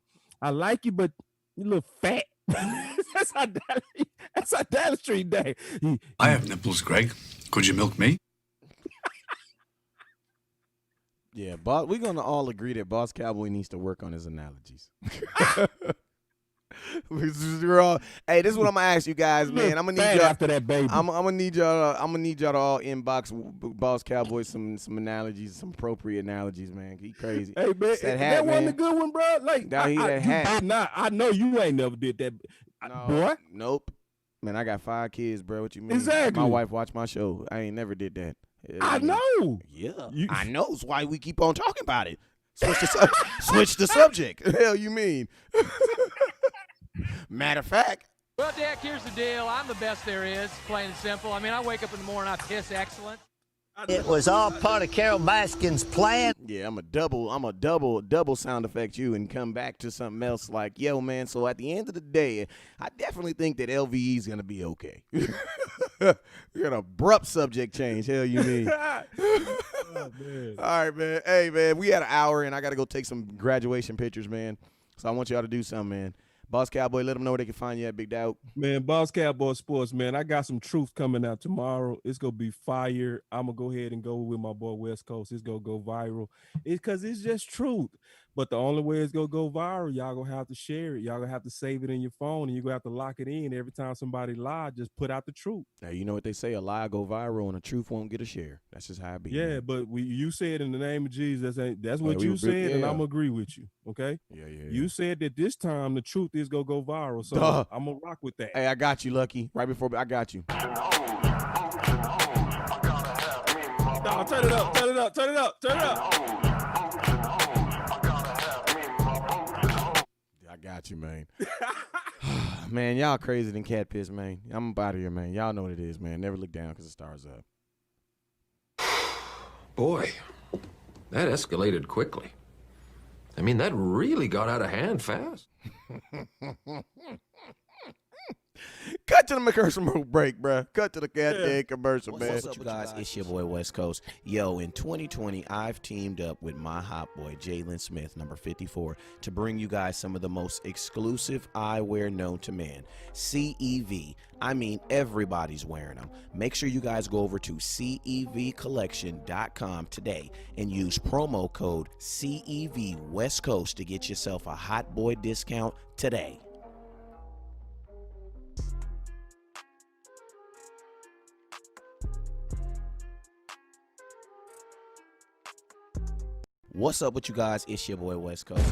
I like you, but you look fat. That's how Dallas treat Dak. I have nipples, Greg. Could you milk me? Yeah, boss. We're gonna all agree that Boss Cowboy needs to work on his analogies. We're all, hey, this is what I'm gonna ask you guys, man. I'm gonna need y'all after that, baby. I'm gonna need y'all to all inbox Boss Cowboy some analogies, some appropriate analogies, man. He crazy. Hey, man, that wasn't a good one, bro. Like, I know you ain't never did that, no, boy. Nope, man. I got 5 kids, bro. What you mean? Exactly. My wife watched my show. I ain't never did that. I know. Yeah, I know. That's why we keep on talking about it. Switch the subject. The hell you mean? Matter of fact. Well, Dak, here's the deal. I'm the best there is, plain and simple. I mean, I wake up in the morning, I piss excellent. It was all part of Carol Baskin's plan. Yeah, I'm a double sound effect you and come back to something else like, yo, man, so at the end of the day, I definitely think that LVE is going to be okay. You're an abrupt subject change. Hell you mean? Oh, man. All right, man. Hey, man, we had an hour, and I got to go take some graduation pictures, man. So I want y'all to do something, man. Boss Cowboy, let them know where they can find you at, Big Dog. Man, Boss Cowboy Sports, man. I got some truth coming out tomorrow. It's going to be fire. I'm going to go ahead and go with my boy West Coast. It's going to go viral. Because it's just truth. But the only way it's gonna go viral, y'all gonna have to share it. Y'all gonna have to save it in your phone, and you're gonna have to lock it in every time somebody lie. Just put out the truth. Now, you know what they say: a lie go viral, and the truth won't get a share. That's just how it be. Yeah, man. but you said in the name of Jesus. That's what we you were said, and yeah. I'm gonna agree with you. Okay. Yeah. You said that this time the truth is gonna go viral, so Duh. I'm gonna rock with that. Hey, I got you, Lucky. Right before I got you. No, turn it up, turn it up, turn it up, turn it up. I got you, man. Man, y'all crazy than cat piss, man. I'm up out of here, man. Y'all know what it is, man. Never look down because the stars up. Boy, that escalated quickly. I mean, that really got out of hand fast. Cut to the commercial break, bro. Cut to the goddamn commercial, man. What's up, you guys? It's your boy West Coast. Yo, in 2020, I've teamed up with my hot boy, JAYLON Smith, number 54, to bring you guys some of the most exclusive eyewear known to man. CEV. I mean, everybody's wearing them. Make sure you guys go over to CEVcollection.com today and use promo code CEV West Coast to get yourself a hot boy discount today. What's up with you guys? It's your boy West Coast.